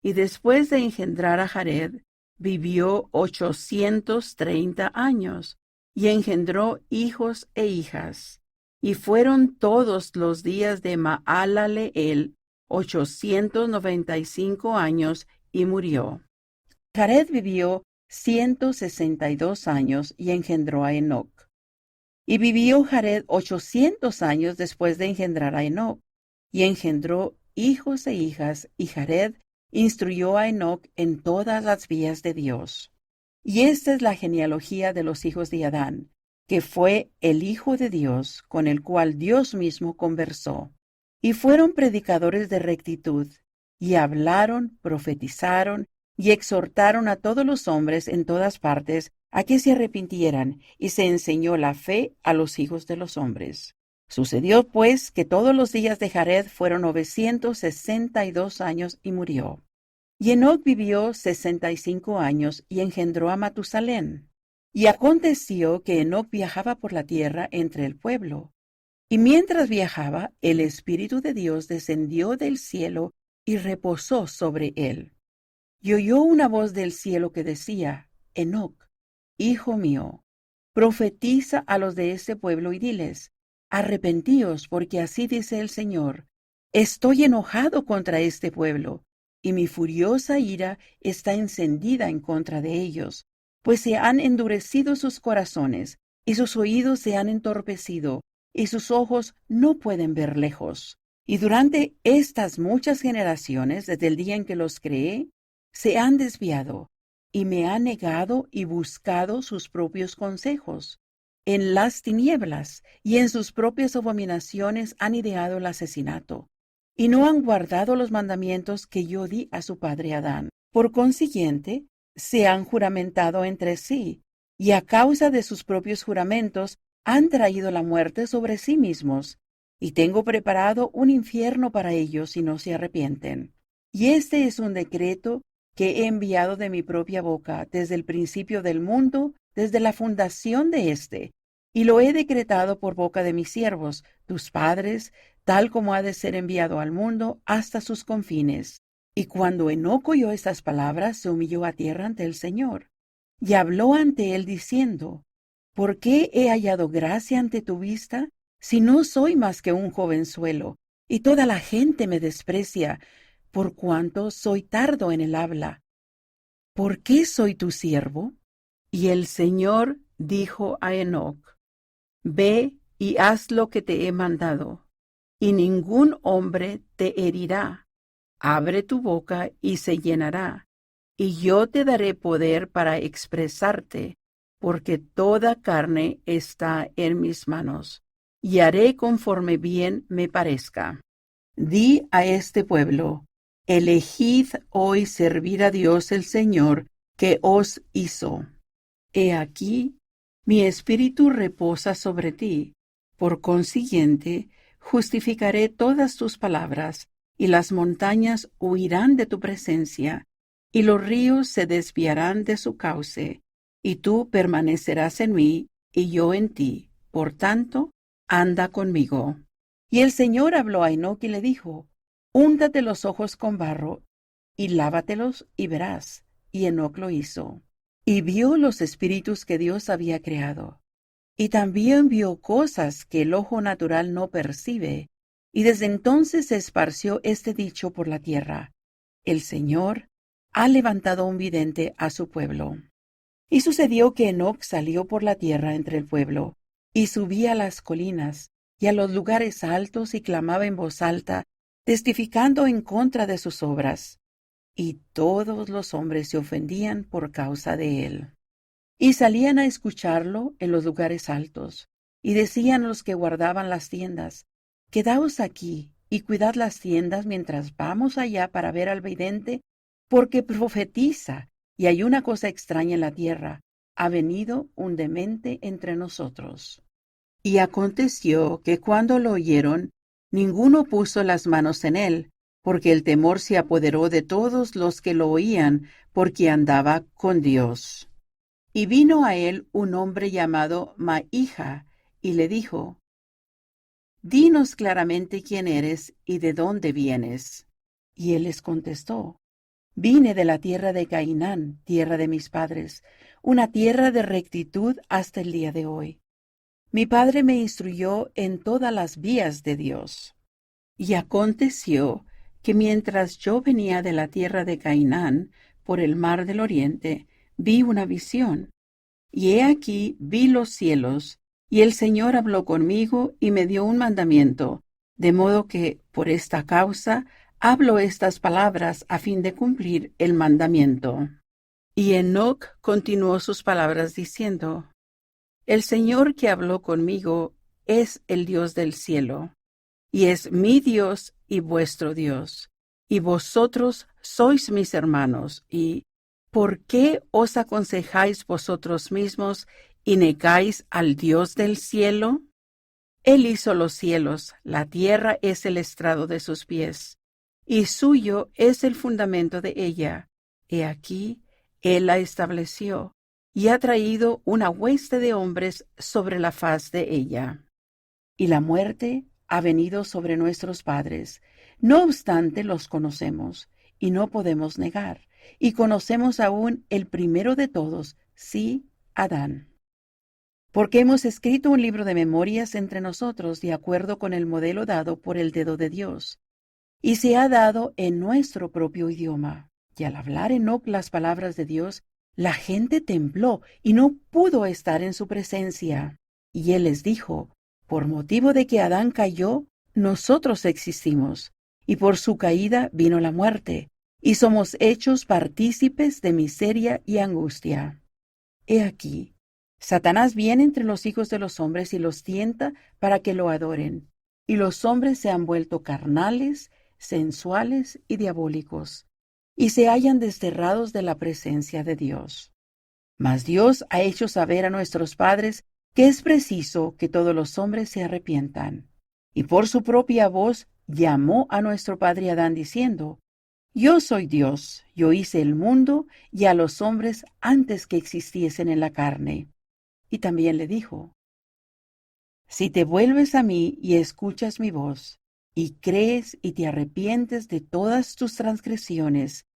Y después de engendrar a Jared, vivió 830 años y engendró hijos e hijas. Y fueron todos los días de Maalaleel 895 años y murió. Jared vivió 162 años y engendró a Enoc. Y vivió Jared 800 años después de engendrar a Enoc, y engendró hijos e hijas, y Jared instruyó a Enoc en todas las vías de Dios. Y esta es la genealogía de los hijos de Adán, que fue el Hijo de Dios, con el cual Dios mismo conversó. Y fueron predicadores de rectitud, y hablaron, profetizaron, y exhortaron a todos los hombres en todas partes a que se arrepintieran, y se enseñó la fe a los hijos de los hombres. Sucedió, pues, que todos los días de Jared fueron 962 años y murió. Y Enoc vivió 65 años y engendró a Matusalén. Y aconteció que Enoc viajaba por la tierra entre el pueblo. Y mientras viajaba, el Espíritu de Dios descendió del cielo y reposó sobre él. Y oyó una voz del cielo que decía: Enoc, hijo mío, profetiza a los de este pueblo y diles: arrepentíos, porque así dice el Señor: estoy enojado contra este pueblo, y mi furiosa ira está encendida en contra de ellos, pues se han endurecido sus corazones, y sus oídos se han entorpecido, y sus ojos no pueden ver lejos. Y durante estas muchas generaciones, desde el día en que los creé, se han desviado, y me han negado y buscado sus propios consejos. En las tinieblas y en sus propias abominaciones han ideado el asesinato, y no han guardado los mandamientos que yo di a su padre Adán. Por consiguiente, se han juramentado entre sí, y a causa de sus propios juramentos han traído la muerte sobre sí mismos, y tengo preparado un infierno para ellos si no se arrepienten. Y este es un decreto que he enviado de mi propia boca desde el principio del mundo, desde la fundación de éste, y lo he decretado por boca de mis siervos, tus padres, tal como ha de ser enviado al mundo hasta sus confines. Y cuando Enoc oyó estas palabras, se humilló a tierra ante el Señor, y habló ante él diciendo: ¿por qué he hallado gracia ante tu vista, si no soy más que un jovenzuelo, y toda la gente me desprecia, por cuanto soy tardo en el habla? ¿Por qué soy tu siervo? Y el Señor dijo a Enoc: ve y haz lo que te he mandado, y ningún hombre te herirá. Abre tu boca y se llenará, y yo te daré poder para expresarte, porque toda carne está en mis manos, y haré conforme bien me parezca. Di a este pueblo: elegid hoy servir a Dios el Señor, que os hizo. He aquí, mi espíritu reposa sobre ti. Por consiguiente, justificaré todas tus palabras, y las montañas huirán de tu presencia, y los ríos se desviarán de su cauce, y tú permanecerás en mí, y yo en ti. Por tanto, anda conmigo. Y el Señor habló a Enoc y le dijo, úntate los ojos con barro, y lávatelos, y verás. Y Enoc lo hizo, y vio los espíritus que Dios había creado. Y también vio cosas que el ojo natural no percibe, y desde entonces se esparció este dicho por la tierra: el Señor ha levantado un vidente a su pueblo. Y sucedió que Enoc salió por la tierra entre el pueblo, y subía a las colinas y a los lugares altos, y clamaba en voz alta, testificando en contra de sus obras. Y todos los hombres se ofendían por causa de él. Y salían a escucharlo en los lugares altos, y decían los que guardaban las tiendas, quedaos aquí y cuidad las tiendas mientras vamos allá para ver al vidente, porque profetiza, y hay una cosa extraña en la tierra: ha venido un demente entre nosotros. Y aconteció que cuando lo oyeron, ninguno puso las manos en él, porque el temor se apoderó de todos los que lo oían, porque andaba con Dios. Y vino a él un hombre llamado Mahija, y le dijo, dinos claramente quién eres y de dónde vienes. Y él les contestó, vine de la tierra de Cainán, tierra de mis padres, una tierra de rectitud hasta el día de hoy. Mi padre me instruyó en todas las vías de Dios. Y aconteció que mientras yo venía de la tierra de Cainán, por el mar del oriente, vi una visión. Y he aquí vi los cielos, y el Señor habló conmigo y me dio un mandamiento, de modo que, por esta causa, hablo estas palabras a fin de cumplir el mandamiento. Y Enoc continuó sus palabras diciendo, el Señor que habló conmigo es el Dios del cielo, y es mi Dios y vuestro Dios, y vosotros sois mis hermanos, y ¿por qué os aconsejáis vosotros mismos y negáis al Dios del cielo? Él hizo los cielos, la tierra es el estrado de sus pies, y suyo es el fundamento de ella. He aquí, Él la estableció, y ha traído una hueste de hombres sobre la faz de ella. Y la muerte ha venido sobre nuestros padres, no obstante los conocemos, y no podemos negar, y conocemos aún el primero de todos, sí, Adán. Porque hemos escrito un libro de memorias entre nosotros, de acuerdo con el modelo dado por el dedo de Dios, y se ha dado en nuestro propio idioma. Y al hablar Enoc las palabras de Dios, la gente tembló y no pudo estar en su presencia. Y él les dijo, por motivo de que Adán cayó, nosotros existimos, y por su caída vino la muerte, y somos hechos partícipes de miseria y angustia. He aquí, Satanás viene entre los hijos de los hombres y los tienta para que lo adoren, y los hombres se han vuelto carnales, sensuales y diabólicos, y se hallan desterrados de la presencia de Dios. Mas Dios ha hecho saber a nuestros padres que es preciso que todos los hombres se arrepientan. Y por su propia voz llamó a nuestro padre Adán diciendo, yo soy Dios, yo hice el mundo y a los hombres antes que existiesen en la carne. Y también le dijo, si te vuelves a mí y escuchas mi voz, y crees y te arrepientes de todas tus transgresiones,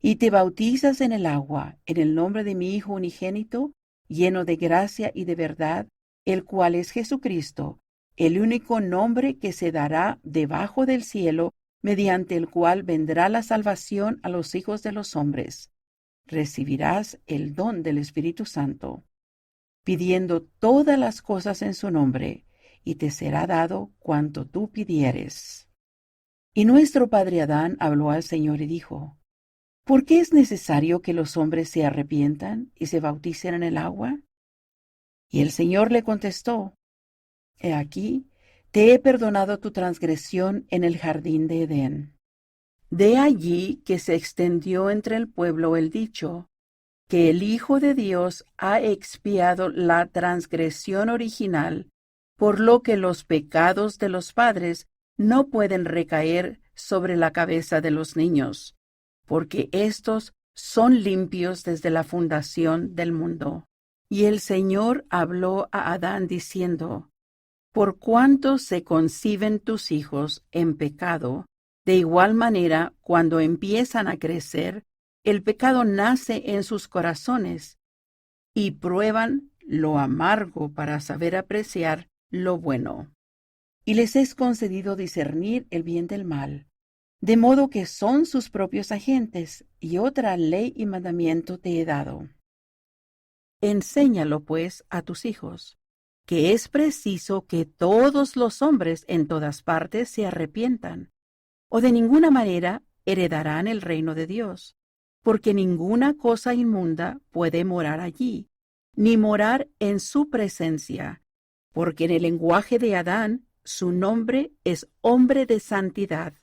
y te bautizas en el agua, en el nombre de mi Hijo unigénito, lleno de gracia y de verdad, el cual es Jesucristo, el único nombre que se dará debajo del cielo, mediante el cual vendrá la salvación a los hijos de los hombres. Recibirás el don del Espíritu Santo, pidiendo todas las cosas en su nombre, y te será dado cuanto tú pidieres. Y nuestro padre Adán habló al Señor y dijo, ¿por qué es necesario que los hombres se arrepientan y se bauticen en el agua? Y el Señor le contestó, he aquí, te he perdonado tu transgresión en el jardín de Edén. De allí que se extendió entre el pueblo el dicho, que el Hijo de Dios ha expiado la transgresión original, por lo que los pecados de los padres no pueden recaer sobre la cabeza de los niños, porque éstos son limpios desde la fundación del mundo. Y el Señor habló a Adán diciendo: Por cuanto se conciben tus hijos en pecado, de igual manera, cuando empiezan a crecer, el pecado nace en sus corazones, y prueban lo amargo para saber apreciar lo bueno. Y les es concedido discernir el bien del mal, de modo que son sus propios agentes, y otra ley y mandamiento te he dado. Enséñalo, pues, a tus hijos, que es preciso que todos los hombres en todas partes se arrepientan, o de ninguna manera heredarán el reino de Dios, porque ninguna cosa inmunda puede morar allí, ni morar en su presencia, porque en el lenguaje de Adán su nombre es hombre de santidad,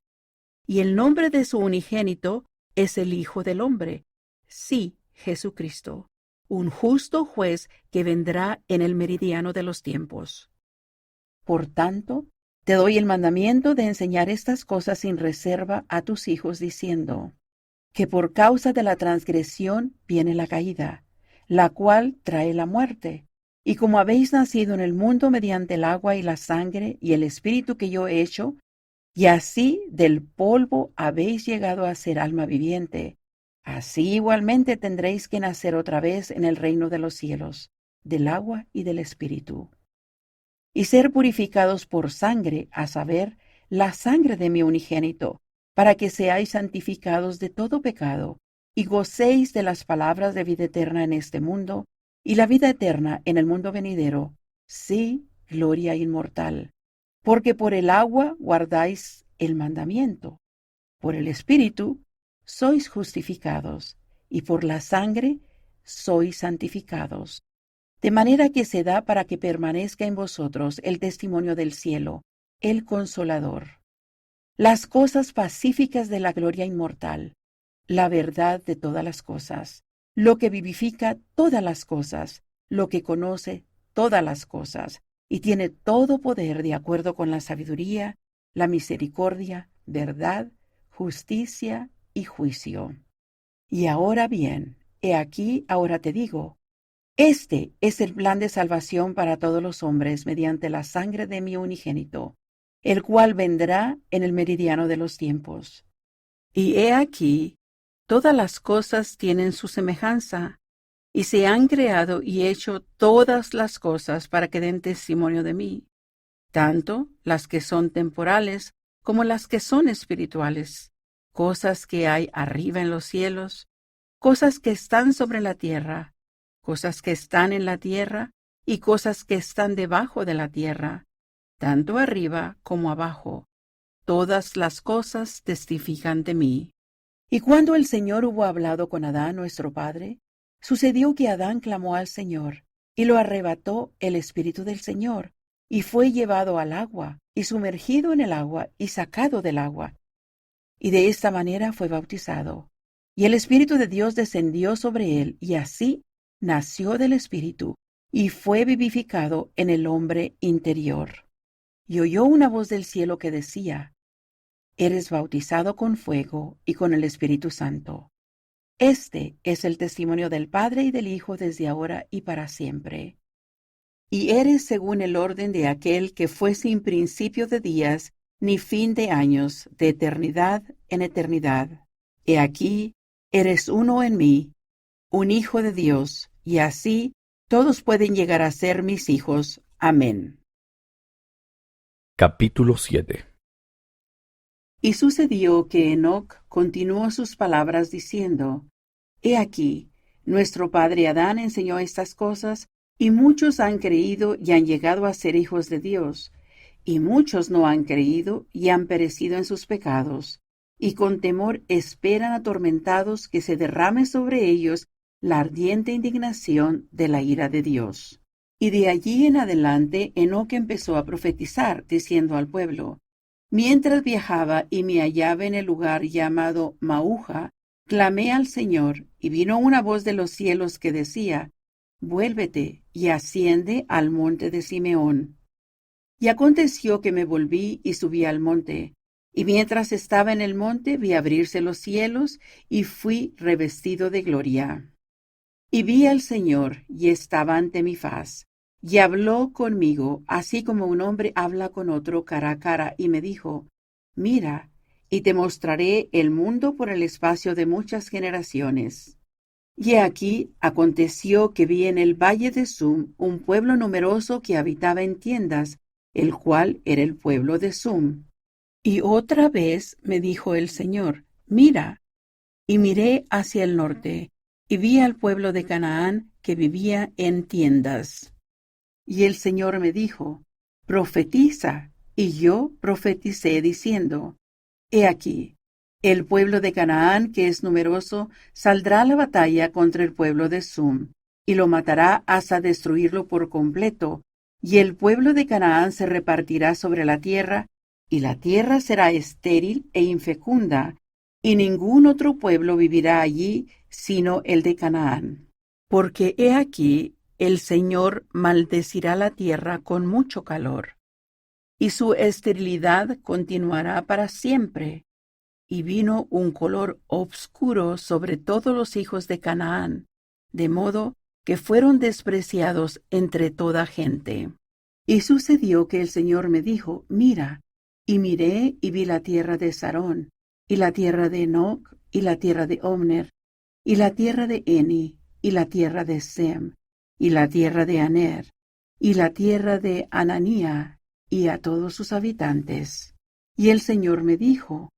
y el nombre de su unigénito es el Hijo del Hombre, sí, Jesucristo, un justo juez que vendrá en el meridiano de los tiempos. Por tanto, te doy el mandamiento de enseñar estas cosas sin reserva a tus hijos, diciendo, que por causa de la transgresión viene la caída, la cual trae la muerte. Y como habéis nacido en el mundo mediante el agua y la sangre y el espíritu que yo he hecho, y así del polvo habéis llegado a ser alma viviente, así igualmente tendréis que nacer otra vez en el reino de los cielos, del agua y del espíritu. Y ser purificados por sangre, a saber, la sangre de mi unigénito, para que seáis santificados de todo pecado, y gocéis de las palabras de vida eterna en este mundo, y la vida eterna en el mundo venidero, sí, gloria inmortal. Porque por el agua guardáis el mandamiento, por el Espíritu sois justificados, y por la sangre sois santificados. De manera que se da para que permanezca en vosotros el testimonio del cielo, el Consolador. Las cosas pacíficas de la gloria inmortal, la verdad de todas las cosas, lo que vivifica todas las cosas, lo que conoce todas las cosas, y tiene todo poder de acuerdo con la sabiduría, la misericordia, verdad, justicia y juicio. Y ahora bien, he aquí, ahora te digo, este es el plan de salvación para todos los hombres mediante la sangre de mi unigénito, el cual vendrá en el meridiano de los tiempos. Y he aquí, todas las cosas tienen su semejanza, y se han creado y hecho todas las cosas para que den testimonio de mí, tanto las que son temporales como las que son espirituales, cosas que hay arriba en los cielos, cosas que están sobre la tierra, cosas que están en la tierra y cosas que están debajo de la tierra, tanto arriba como abajo. Todas las cosas testifican de mí. Y cuando el Señor hubo hablado con Adán, nuestro padre, sucedió que Adán clamó al Señor, y lo arrebató el Espíritu del Señor, y fue llevado al agua, y sumergido en el agua, y sacado del agua. Y de esta manera fue bautizado. Y el Espíritu de Dios descendió sobre él, y así nació del Espíritu, y fue vivificado en el hombre interior. Y oyó una voz del cielo que decía: Eres bautizado con fuego y con el Espíritu Santo. Este es el testimonio del Padre y del Hijo desde ahora y para siempre. Y eres según el orden de aquel que fue sin principio de días ni fin de años, de eternidad en eternidad. He aquí, eres uno en mí, un hijo de Dios, y así todos pueden llegar a ser mis hijos. Amén. Capítulo 7. Y sucedió que Enoc continuó sus palabras diciendo: He aquí, nuestro padre Adán enseñó estas cosas, y muchos han creído y han llegado a ser hijos de Dios, y muchos no han creído y han perecido en sus pecados, y con temor esperan atormentados que se derrame sobre ellos la ardiente indignación de la ira de Dios. Y de allí en adelante Enoc empezó a profetizar, diciendo al pueblo: Mientras viajaba y me hallaba en el lugar llamado Mauja, clamé al Señor, y vino una voz de los cielos que decía: Vuélvete y asciende al monte de Simeón. Y aconteció que me volví y subí al monte, Y mientras estaba en el monte, vi abrirse los cielos, y fui revestido de gloria. Y vi al Señor, y estaba ante mi faz, y habló conmigo, así como un hombre habla con otro cara a cara, y me dijo, Mira, y te mostraré el mundo por el espacio de muchas generaciones. Y aquí aconteció que vi en el valle de Sum un pueblo numeroso que habitaba en tiendas, el cual era el pueblo de Sum. Y otra vez me dijo el Señor, Mira, y miré hacia el norte, y vi al pueblo de Canaán que vivía en tiendas. Y el Señor me dijo, Profetiza. Y yo profeticé diciendo, He aquí, el pueblo de Canaán, que es numeroso, saldrá a la batalla contra el pueblo de Sum, y lo matará hasta destruirlo por completo, y el pueblo de Canaán se repartirá sobre la tierra, y la tierra será estéril e infecunda, y ningún otro pueblo vivirá allí sino el de Canaán. Porque he aquí, el Señor maldecirá la tierra con mucho calor, y su esterilidad continuará para siempre. Y vino un color obscuro sobre todos los hijos de Canaán, de modo que fueron despreciados entre toda gente. Y sucedió que el Señor me dijo, Mira, y miré y vi la tierra de Sarón, y la tierra de Enoc, y la tierra de Omner, y la tierra de Eni, y la tierra de Sem, y la tierra de Aner, y la tierra de Ananía, y a todos sus habitantes. Y el Señor me dijo,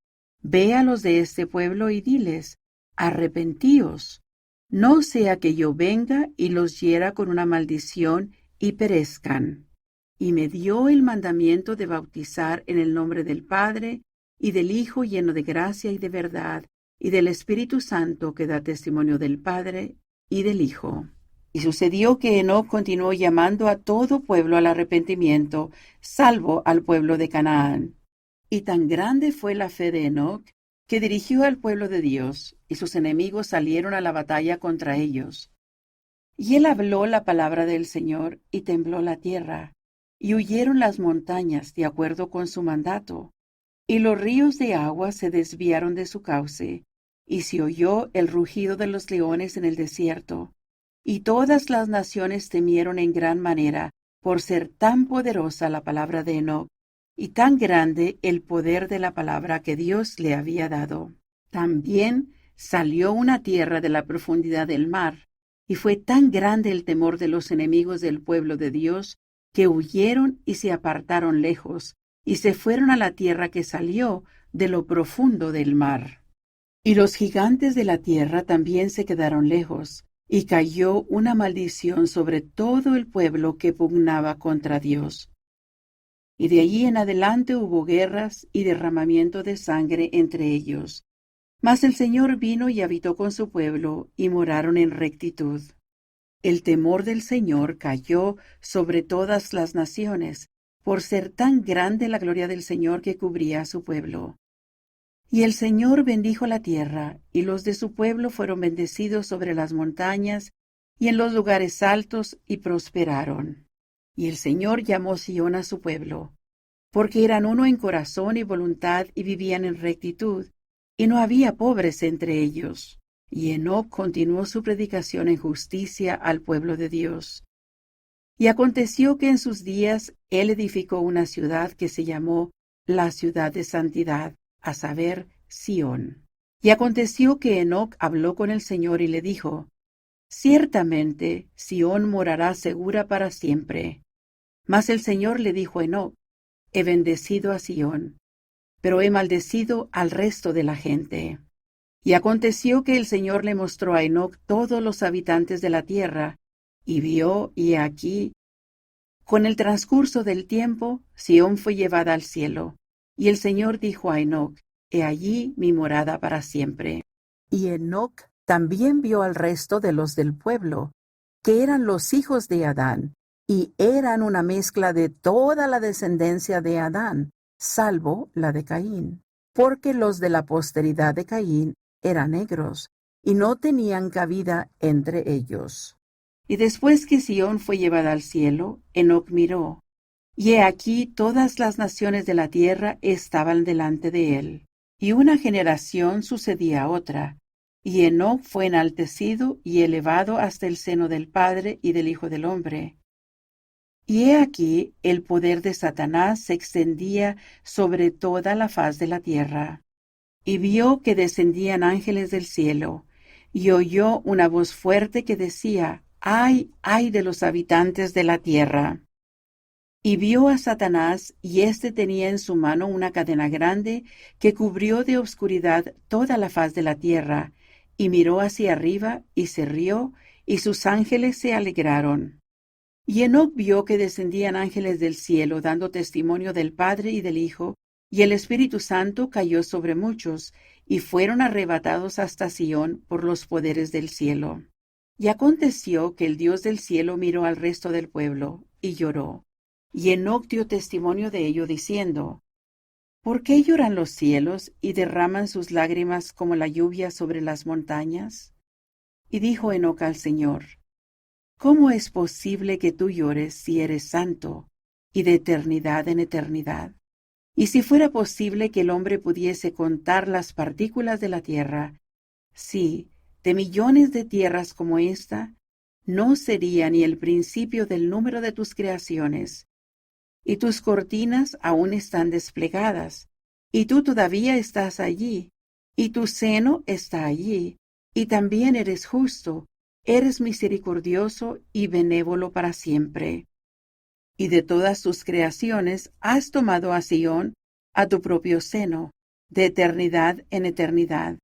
Ve a los de este pueblo y diles, arrepentíos, no sea que yo venga y los hiera con una maldición y perezcan. Y me dio el mandamiento de bautizar en el nombre del Padre y del Hijo lleno de gracia y de verdad, y del Espíritu Santo que da testimonio del Padre y del Hijo. Y sucedió que Enoc continuó llamando a todo pueblo al arrepentimiento, salvo al pueblo de Canaán. Y tan grande fue la fe de Enoc, que dirigió al pueblo de Dios, y sus enemigos salieron a la batalla contra ellos. Y él habló la palabra del Señor, y tembló la tierra, y huyeron las montañas de acuerdo con su mandato, y los ríos de agua se desviaron de su cauce, y se oyó el rugido de los leones en el desierto, y todas las naciones temieron en gran manera, por ser tan poderosa la palabra de Enoc, y tan grande el poder de la palabra que Dios le había dado. También salió una tierra de la profundidad del mar, y fue tan grande el temor de los enemigos del pueblo de Dios, que huyeron y se apartaron lejos, y se fueron a la tierra que salió de lo profundo del mar. Y los gigantes de la tierra también se quedaron lejos, y cayó una maldición sobre todo el pueblo que pugnaba contra Dios. Y de allí en adelante hubo guerras y derramamiento de sangre entre ellos. Mas el Señor vino y habitó con su pueblo, y moraron en rectitud. El temor del Señor cayó sobre todas las naciones, por ser tan grande la gloria del Señor que cubría a su pueblo. Y el Señor bendijo la tierra, y los de su pueblo fueron bendecidos sobre las montañas y en los lugares altos, y prosperaron. Y el Señor llamó Sión a su pueblo, porque eran uno en corazón y voluntad, y vivían en rectitud, y no había pobres entre ellos. Y Enoc continuó su predicación en justicia al pueblo de Dios. Y aconteció que en sus días él edificó una ciudad que se llamó la ciudad de santidad, a saber, Sión. Y aconteció que Enoc habló con el Señor y le dijo, Ciertamente Sión morará segura para siempre. Mas el Señor le dijo a Enoc, He bendecido a Sión, pero he maldecido al resto de la gente. Y aconteció que el Señor le mostró a Enoc todos los habitantes de la tierra, y vio, y he aquí, con el transcurso del tiempo, Sión fue llevada al cielo, y el Señor dijo a Enoc, He allí mi morada para siempre. Y Enoc también vio al resto de los del pueblo, que eran los hijos de Adán, y eran una mezcla de toda la descendencia de Adán, salvo la de Caín, porque los de la posteridad de Caín eran negros, y no tenían cabida entre ellos. Y después que Sión fue llevada al cielo, Enoc miró, Y he aquí todas las naciones de la tierra estaban delante de él. Y una generación sucedía a otra. Y Enoc fue enaltecido y elevado hasta el seno del Padre y del Hijo del Hombre. Y he aquí el poder de Satanás se extendía sobre toda la faz de la tierra. Y vio que descendían ángeles del cielo, y oyó una voz fuerte que decía, ¡Ay, ay de los habitantes de la tierra! Y vio a Satanás, y éste tenía en su mano una cadena grande que cubrió de obscuridad toda la faz de la tierra, y miró hacia arriba, y se rió, y sus ángeles se alegraron. Y Enoc vio que descendían ángeles del cielo, dando testimonio del Padre y del Hijo, y el Espíritu Santo cayó sobre muchos, y fueron arrebatados hasta Sión por los poderes del cielo. Y aconteció que el Dios del cielo miró al resto del pueblo, y lloró. Y Enoc dio testimonio de ello, diciendo, ¿por qué lloran los cielos y derraman sus lágrimas como la lluvia sobre las montañas? Y dijo Enoc al Señor, ¿cómo es posible que tú llores si eres santo, y de eternidad en eternidad? Y si fuera posible que el hombre pudiese contar las partículas de la tierra, sí, de millones de tierras como esta, no sería ni el principio del número de tus creaciones. Y tus cortinas aún están desplegadas, y tú todavía estás allí, y tu seno está allí, y también eres justo, eres misericordioso y benévolo para siempre. Y de todas tus creaciones has tomado a Sión, a tu propio seno, de eternidad en eternidad.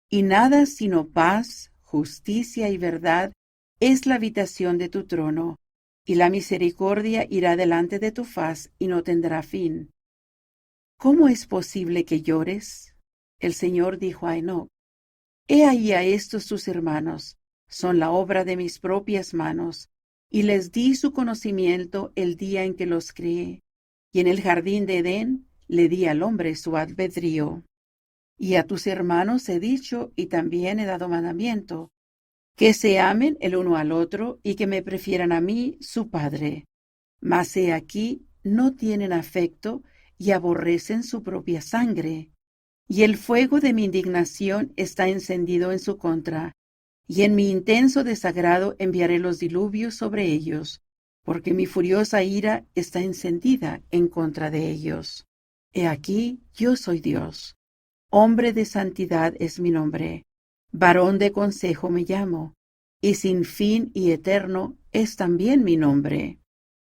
Y nada sino paz, justicia y verdad es la habitación de tu trono, y la misericordia irá delante de tu faz y no tendrá fin. ¿Cómo es posible que llores? El Señor dijo a Enoc, he ahí a estos tus hermanos, son la obra de mis propias manos, y les di su conocimiento el día en que los creé, y en el jardín de Edén le di al hombre su albedrío. Y a tus hermanos he dicho, y también he dado mandamiento, que se amen el uno al otro y que me prefieran a mí, su padre. Mas he aquí, no tienen afecto y aborrecen su propia sangre. Y el fuego de mi indignación está encendido en su contra, y en mi intenso desagrado enviaré los diluvios sobre ellos, porque mi furiosa ira está encendida en contra de ellos. He aquí, yo soy Dios. Hombre de santidad es mi nombre. Varón de consejo me llamo, y sin fin y eterno es también mi nombre.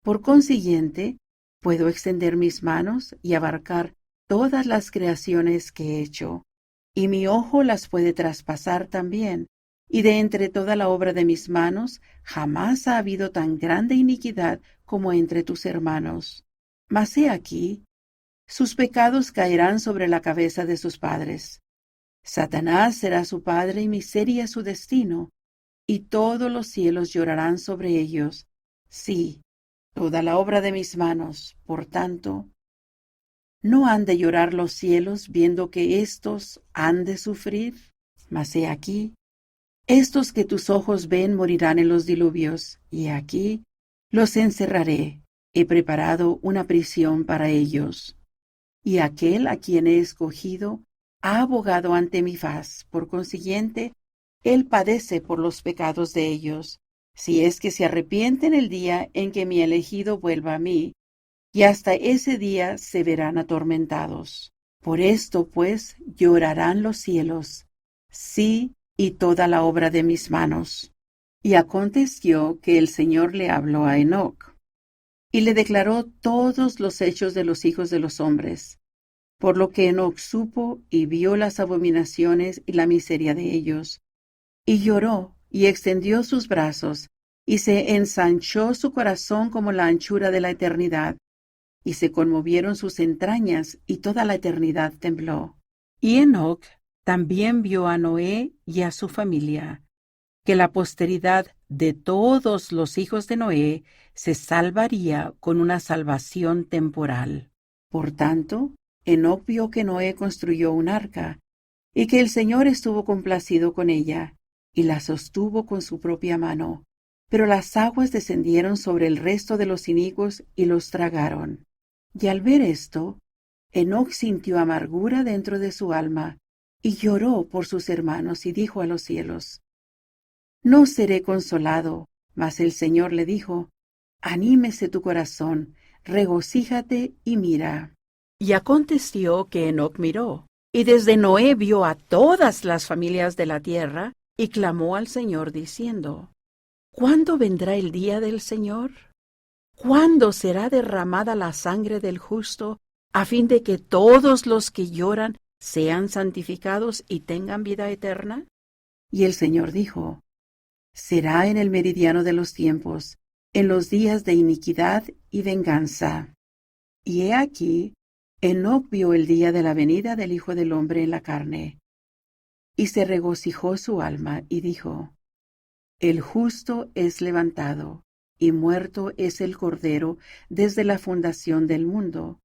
Por consiguiente, puedo extender mis manos y abarcar todas las creaciones que he hecho, y mi ojo las puede traspasar también, y de entre toda la obra de mis manos jamás ha habido tan grande iniquidad como entre tus hermanos. Mas he aquí, sus pecados caerán sobre la cabeza de sus padres. Satanás será su padre y miseria su destino, y todos los cielos llorarán sobre ellos. Sí, toda la obra de mis manos, por tanto, ¿no han de llorar los cielos viendo que éstos han de sufrir? Mas he aquí, estos que tus ojos ven morirán en los diluvios, y aquí los encerraré. He preparado una prisión para ellos. Y aquel a quien he escogido ha abogado ante mi faz. Por consiguiente, él padece por los pecados de ellos, si es que se arrepienten el día en que mi elegido vuelva a mí, y hasta ese día se verán atormentados. Por esto, pues, llorarán los cielos, sí, y toda la obra de mis manos. Y aconteció que el Señor le habló a Enoc, y le declaró todos los hechos de los hijos de los hombres, por lo que Enoc supo y vio las abominaciones y la miseria de ellos, y lloró, y extendió sus brazos, y se ensanchó su corazón como la anchura de la eternidad, y se conmovieron sus entrañas, y toda la eternidad tembló. Y Enoc también vio a Noé y a su familia, que la posteridad de todos los hijos de Noé se salvaría con una salvación temporal. Por tanto, Enoc vio que Noé construyó un arca, y que el Señor estuvo complacido con ella, y la sostuvo con su propia mano, Pero las aguas descendieron sobre el resto de los inicuos y los tragaron. Y al ver esto, Enoc sintió amargura dentro de su alma, y lloró por sus hermanos, y dijo a los cielos: No seré consolado. Mas el Señor le dijo: Anímese tu corazón, regocíjate y mira. Y aconteció que Enoc miró, y desde Noé vio a todas las familias de la tierra, y clamó al Señor diciendo: ¿Cuándo vendrá el día del Señor? ¿Cuándo será derramada la sangre del justo, a fin de que todos los que lloran sean santificados y tengan vida eterna? Y el Señor dijo: Será en el meridiano de los tiempos, en los días de iniquidad y venganza. Y he aquí, Enoc vio el día de la venida del Hijo del Hombre en la carne. Y se regocijó su alma, y dijo: El justo es levantado, y muerto es el Cordero desde la fundación del mundo.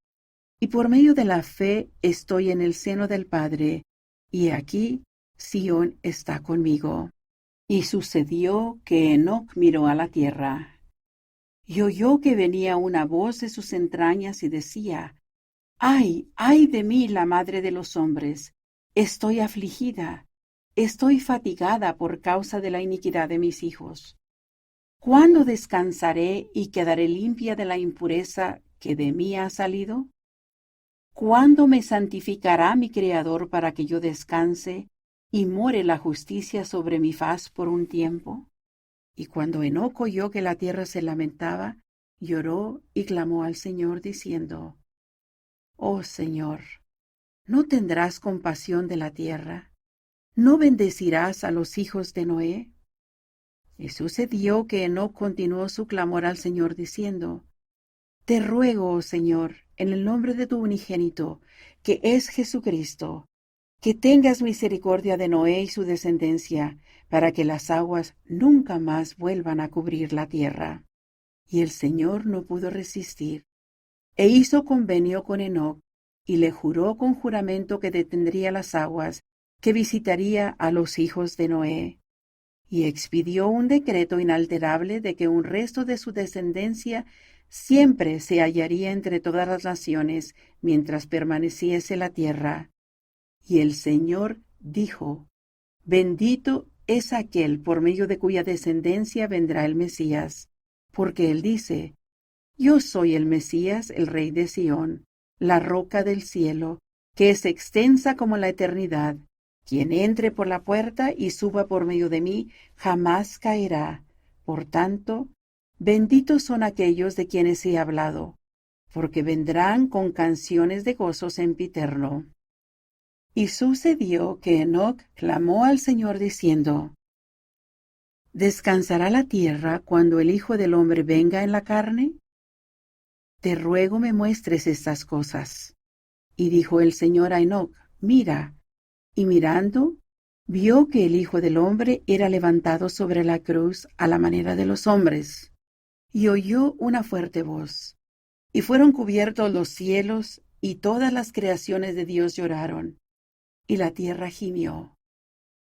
Y por medio de la fe estoy en el seno del Padre, y aquí Sión está conmigo. Y sucedió que Enoc miró a la tierra, y oyó que venía una voz de sus entrañas y decía: ¡Ay, ay de mí, la madre de los hombres! Estoy afligida, estoy fatigada por causa de la iniquidad de mis hijos. ¿Cuándo descansaré y quedaré limpia de la impureza que de mí ha salido? ¿Cuándo me santificará mi Creador para que yo descanse y more la justicia sobre mi faz por un tiempo? Y cuando Enoc oyó que la tierra se lamentaba, lloró y clamó al Señor diciendo: Oh Señor, ¿no tendrás compasión de la tierra? ¿No bendecirás a los hijos de Noé? Y sucedió que Enoc continuó su clamor al Señor diciendo: Te ruego, oh Señor, en el nombre de tu unigénito, que es Jesucristo, que tengas misericordia de Noé y su descendencia, para que las aguas nunca más vuelvan a cubrir la tierra. Y el Señor no pudo resistir, e hizo convenio con Enoc, y le juró con juramento que detendría las aguas, que visitaría a los hijos de Noé. Y expidió un decreto inalterable de que un resto de su descendencia siempre se hallaría entre todas las naciones mientras permaneciese la tierra. Y el Señor dijo: Bendito es aquel por medio de cuya descendencia vendrá el Mesías, porque él dice: Yo soy el Mesías, el Rey de Sión, la roca del cielo, que es extensa como la eternidad. Quien entre por la puerta y suba por medio de mí, jamás caerá. Por tanto, benditos son aquellos de quienes he hablado, porque vendrán con canciones de gozo sempiterno. Y sucedió que Enoc clamó al Señor diciendo: ¿Descansará la tierra cuando el Hijo del Hombre venga en la carne? Te ruego me muestres estas cosas. Y dijo el Señor a Enoc: Mira. Y mirando, vio que el Hijo del Hombre era levantado sobre la cruz a la manera de los hombres. Y oyó una fuerte voz, y fueron cubiertos los cielos, y todas las creaciones de Dios lloraron, y la tierra gimió.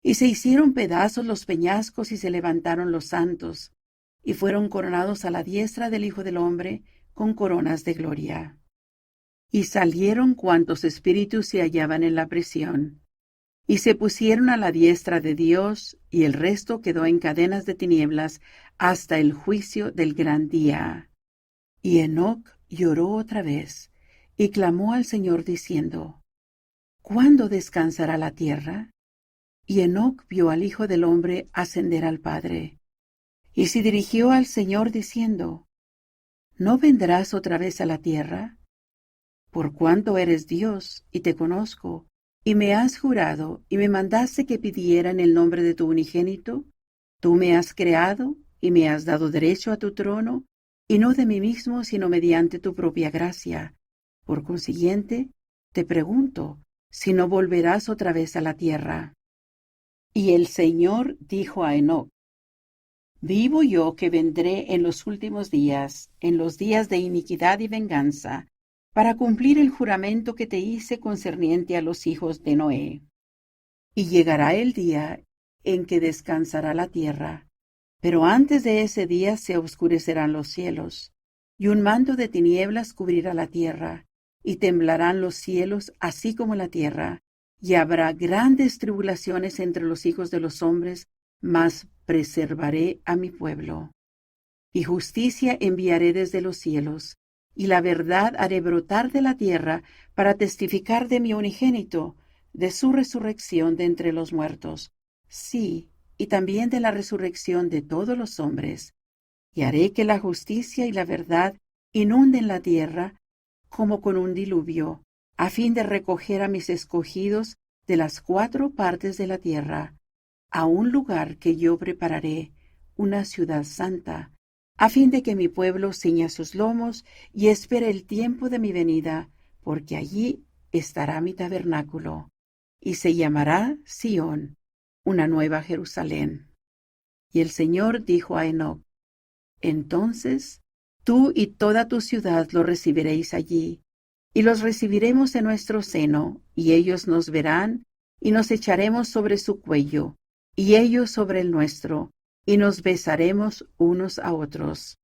Y se hicieron pedazos los peñascos, y se levantaron los santos, y fueron coronados a la diestra del Hijo del Hombre con coronas de gloria. Y salieron cuantos espíritus se hallaban en la prisión, y se pusieron a la diestra de Dios, y el resto quedó en cadenas de tinieblas hasta el juicio del gran día. Y Enoc lloró otra vez, y clamó al Señor diciendo: ¿Cuándo descansará la tierra? Y Enoc vio al Hijo del Hombre ascender al Padre. Y se dirigió al Señor diciendo: ¿No vendrás otra vez a la tierra? Por cuanto eres Dios, y te conozco, y me has jurado, y me mandaste que pidiera en el nombre de tu unigénito, tú me has creado, y me has dado derecho a tu trono, y no de mí mismo, sino mediante tu propia gracia. Por consiguiente, te pregunto, si no volverás otra vez a la tierra. Y el Señor dijo a Enoc: Vivo yo que vendré en los últimos días, en los días de iniquidad y venganza, para cumplir el juramento que te hice concerniente a los hijos de Noé. Y llegará el día en que descansará la tierra, Pero antes de ese día se oscurecerán los cielos, y un manto de tinieblas cubrirá la tierra, y temblarán los cielos así como la tierra, y habrá grandes tribulaciones entre los hijos de los hombres, mas preservaré a mi pueblo. Y justicia enviaré desde los cielos, y la verdad haré brotar de la tierra para testificar de mi unigénito, de su resurrección de entre los muertos. Sí, y también de la resurrección de todos los hombres. Y haré que la justicia y la verdad inunden la tierra como con un diluvio, a fin de recoger a mis escogidos de las 4 partes de la tierra, a un lugar que yo prepararé, una ciudad santa, a fin de que mi pueblo ciña sus lomos y espere el tiempo de mi venida, porque allí estará mi tabernáculo, y se llamará Sión, una nueva Jerusalén. Y el Señor dijo a Enoc: entonces tú y toda tu ciudad lo recibiréis allí, y los recibiremos en nuestro seno, y ellos nos verán, y nos echaremos sobre su cuello, y ellos sobre el nuestro, y nos besaremos unos a otros.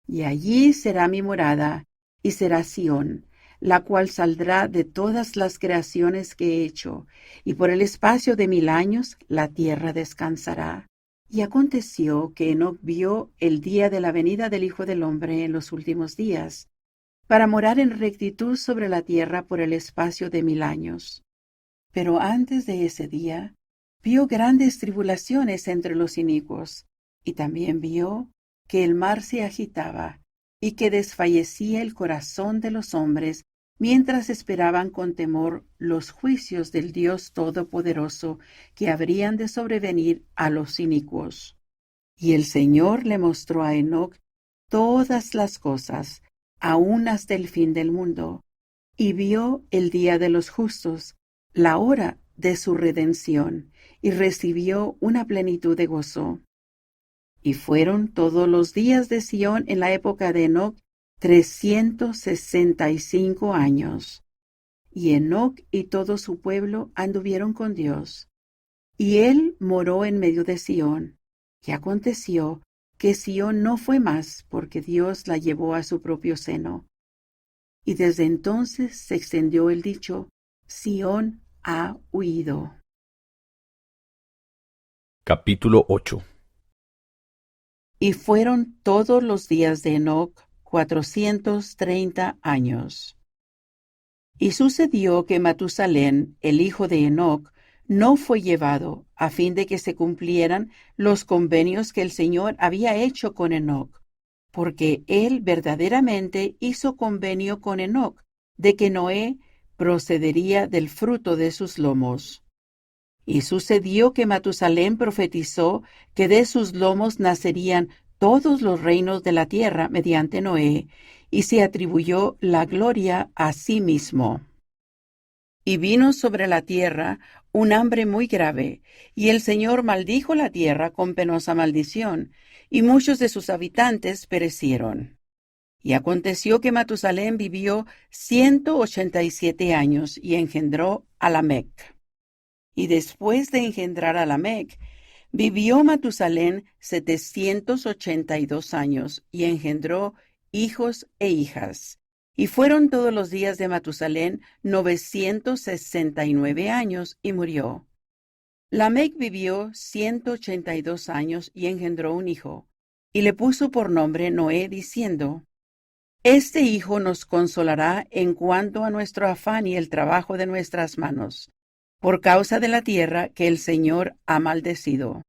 Y allí será mi morada, y será Sión, la cual saldrá de todas las creaciones que he hecho, y por el espacio de 1000 años la tierra descansará. Y aconteció que Enoc vio el día de la venida del Hijo del Hombre en los últimos días, para morar en rectitud sobre la tierra por el espacio de 1000 años. Pero antes de ese día, vio grandes tribulaciones entre los inicuos, y también vio que el mar se agitaba, y que desfallecía el corazón de los hombres, mientras esperaban con temor los juicios del Dios Todopoderoso que habrían de sobrevenir a los inicuos. Y el Señor le mostró a Enoc todas las cosas, aun hasta el fin del mundo, y vio el día de los justos, la hora de su redención, y recibió una plenitud de gozo. Y fueron todos los días de Sión en la época de Enoc 365 años. Y Enoc y todo su pueblo anduvieron con Dios. Y él moró en medio de Sión. Y aconteció que Sión no fue más, porque Dios la llevó a su propio seno. Y desde entonces se extendió el dicho: Sión ha huido. Capítulo 8. Y fueron todos los días de Enoc 430 años. Y sucedió que Matusalén, el hijo de Enoc, no fue llevado, a fin de que se cumplieran los convenios que el Señor había hecho con Enoc, porque él verdaderamente hizo convenio con Enoc, de que Noé procedería del fruto de sus lomos. Y sucedió que Matusalén profetizó que de sus lomos nacerían todos los reinos de la tierra mediante Noé, y se atribuyó la gloria a sí mismo. Y vino sobre la tierra un hambre muy grave, y el Señor maldijo la tierra con penosa maldición, y muchos de sus habitantes perecieron. Y aconteció que Matusalén vivió 187 años, y engendró a Lamec. Y después de engendrar a Lamec, vivió Matusalén 782 años, y engendró hijos e hijas. Y fueron todos los días de Matusalén 969 años, y murió. Lamec vivió 182 años, y engendró un hijo, y le puso por nombre Noé, diciendo: este hijo nos consolará en cuanto a nuestro afán y el trabajo de nuestras manos, por causa de la tierra que el Señor ha maldecido.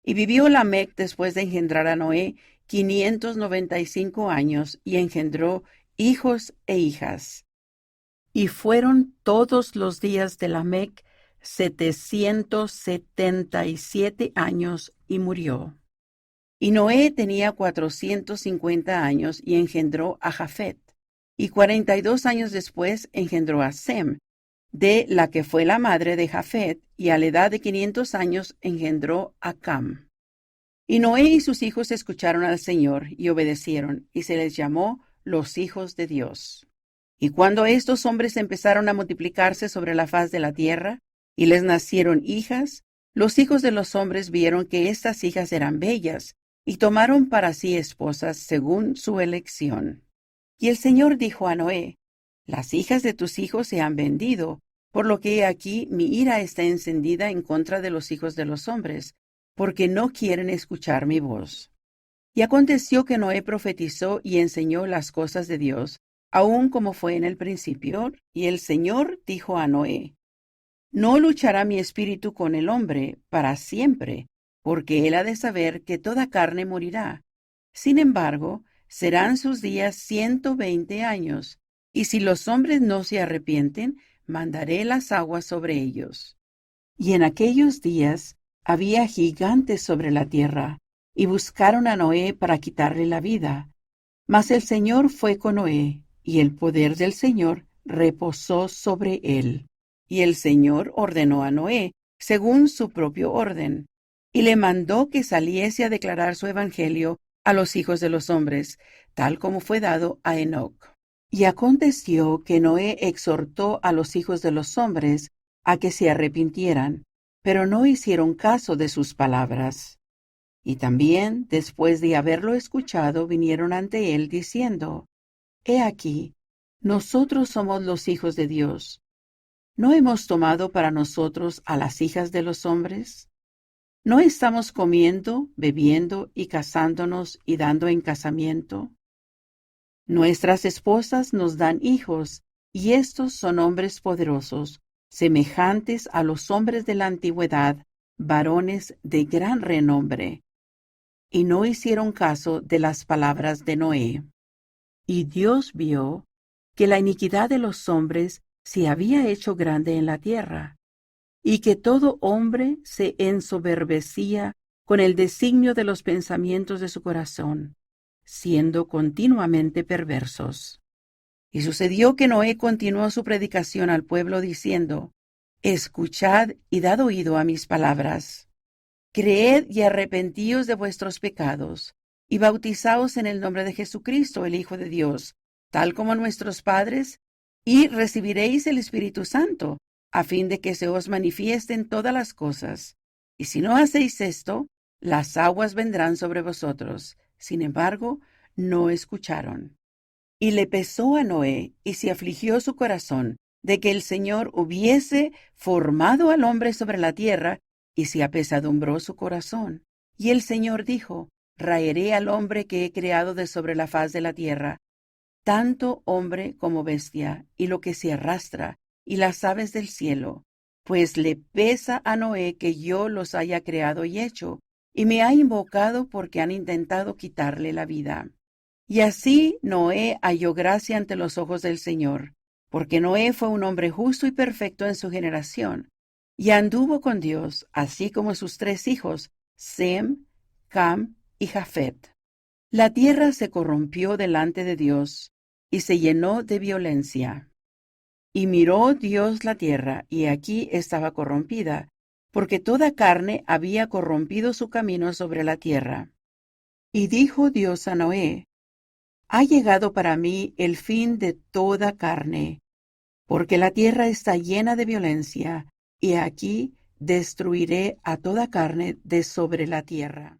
Y vivió Lamec después de engendrar a Noé 595 años, y engendró hijos e hijas. Y fueron todos los días de Lamec 777 años, y murió. Y Noé tenía 450 años, y engendró a Jafet. Y 42 años después engendró a Sem, de la que fue la madre de Jafet, y a la edad de 500 años engendró a Cam. Y Noé y sus hijos escucharon al Señor y obedecieron, y se les llamó los hijos de Dios. Y cuando estos hombres empezaron a multiplicarse sobre la faz de la tierra, y les nacieron hijas, los hijos de los hombres vieron que estas hijas eran bellas, y tomaron para sí esposas según su elección. Y el Señor dijo a Noé: Las hijas de tus hijos se han vendido, por lo que he aquí mi ira está encendida en contra de los hijos de los hombres, porque no quieren escuchar mi voz. Y aconteció que Noé profetizó y enseñó las cosas de Dios, aun como fue en el principio, y el Señor dijo a Noé: No luchará mi espíritu con el hombre para siempre, porque él ha de saber que toda carne morirá. Sin embargo, serán sus días 120 años, y si los hombres no se arrepienten, mandaré las aguas sobre ellos. Y en aquellos días había gigantes sobre la tierra, y buscaron a Noé para quitarle la vida. Mas el Señor fue con Noé, y el poder del Señor reposó sobre él. Y el Señor ordenó a Noé, según su propio orden, y le mandó que saliese a declarar su evangelio a los hijos de los hombres, tal como fue dado a Enoc. Y aconteció que Noé exhortó a los hijos de los hombres a que se arrepintieran, pero no hicieron caso de sus palabras. Y también, después de haberlo escuchado, vinieron ante él diciendo: He aquí, nosotros somos los hijos de Dios. ¿No hemos tomado para nosotros a las hijas de los hombres? ¿No estamos comiendo, bebiendo y casándonos y dando en casamiento? Nuestras esposas nos dan hijos, y estos son hombres poderosos, semejantes a los hombres de la antigüedad, varones de gran renombre. Y no hicieron caso de las palabras de Noé. Y Dios vio que la iniquidad de los hombres se había hecho grande en la tierra, y que todo hombre se ensoberbecía con el designio de los pensamientos de su corazón, siendo continuamente perversos. Y sucedió que Noé continuó su predicación al pueblo diciendo: Escuchad y dad oído a mis palabras. Creed y arrepentíos de vuestros pecados, y bautizaos en el nombre de Jesucristo, el Hijo de Dios, tal como nuestros padres, y recibiréis el Espíritu Santo, a fin de que se os manifiesten todas las cosas. Y si no hacéis esto, las aguas vendrán sobre vosotros. Sin embargo, no escucharon. Y le pesó a Noé, y se afligió su corazón, de que el Señor hubiese formado al hombre sobre la tierra, y se apesadumbró su corazón. Y el Señor dijo: Raeré al hombre que he creado de sobre la faz de la tierra, tanto hombre como bestia, y lo que se arrastra, y las aves del cielo, pues le pesa a Noé que yo los haya creado y hecho, y me ha invocado porque han intentado quitarle la vida. Y así Noé halló gracia ante los ojos del Señor, porque Noé fue un hombre justo y perfecto en su generación, y anduvo con Dios, así como sus 3 hijos, Sem, Cam y Jafet. La tierra se corrompió delante de Dios, y se llenó de violencia. Y miró Dios la tierra, y aquí estaba corrompida, porque toda carne había corrompido su camino sobre la tierra. Y dijo Dios a Noé: Ha llegado para mí el fin de toda carne, porque la tierra está llena de violencia, y aquí destruiré a toda carne de sobre la tierra.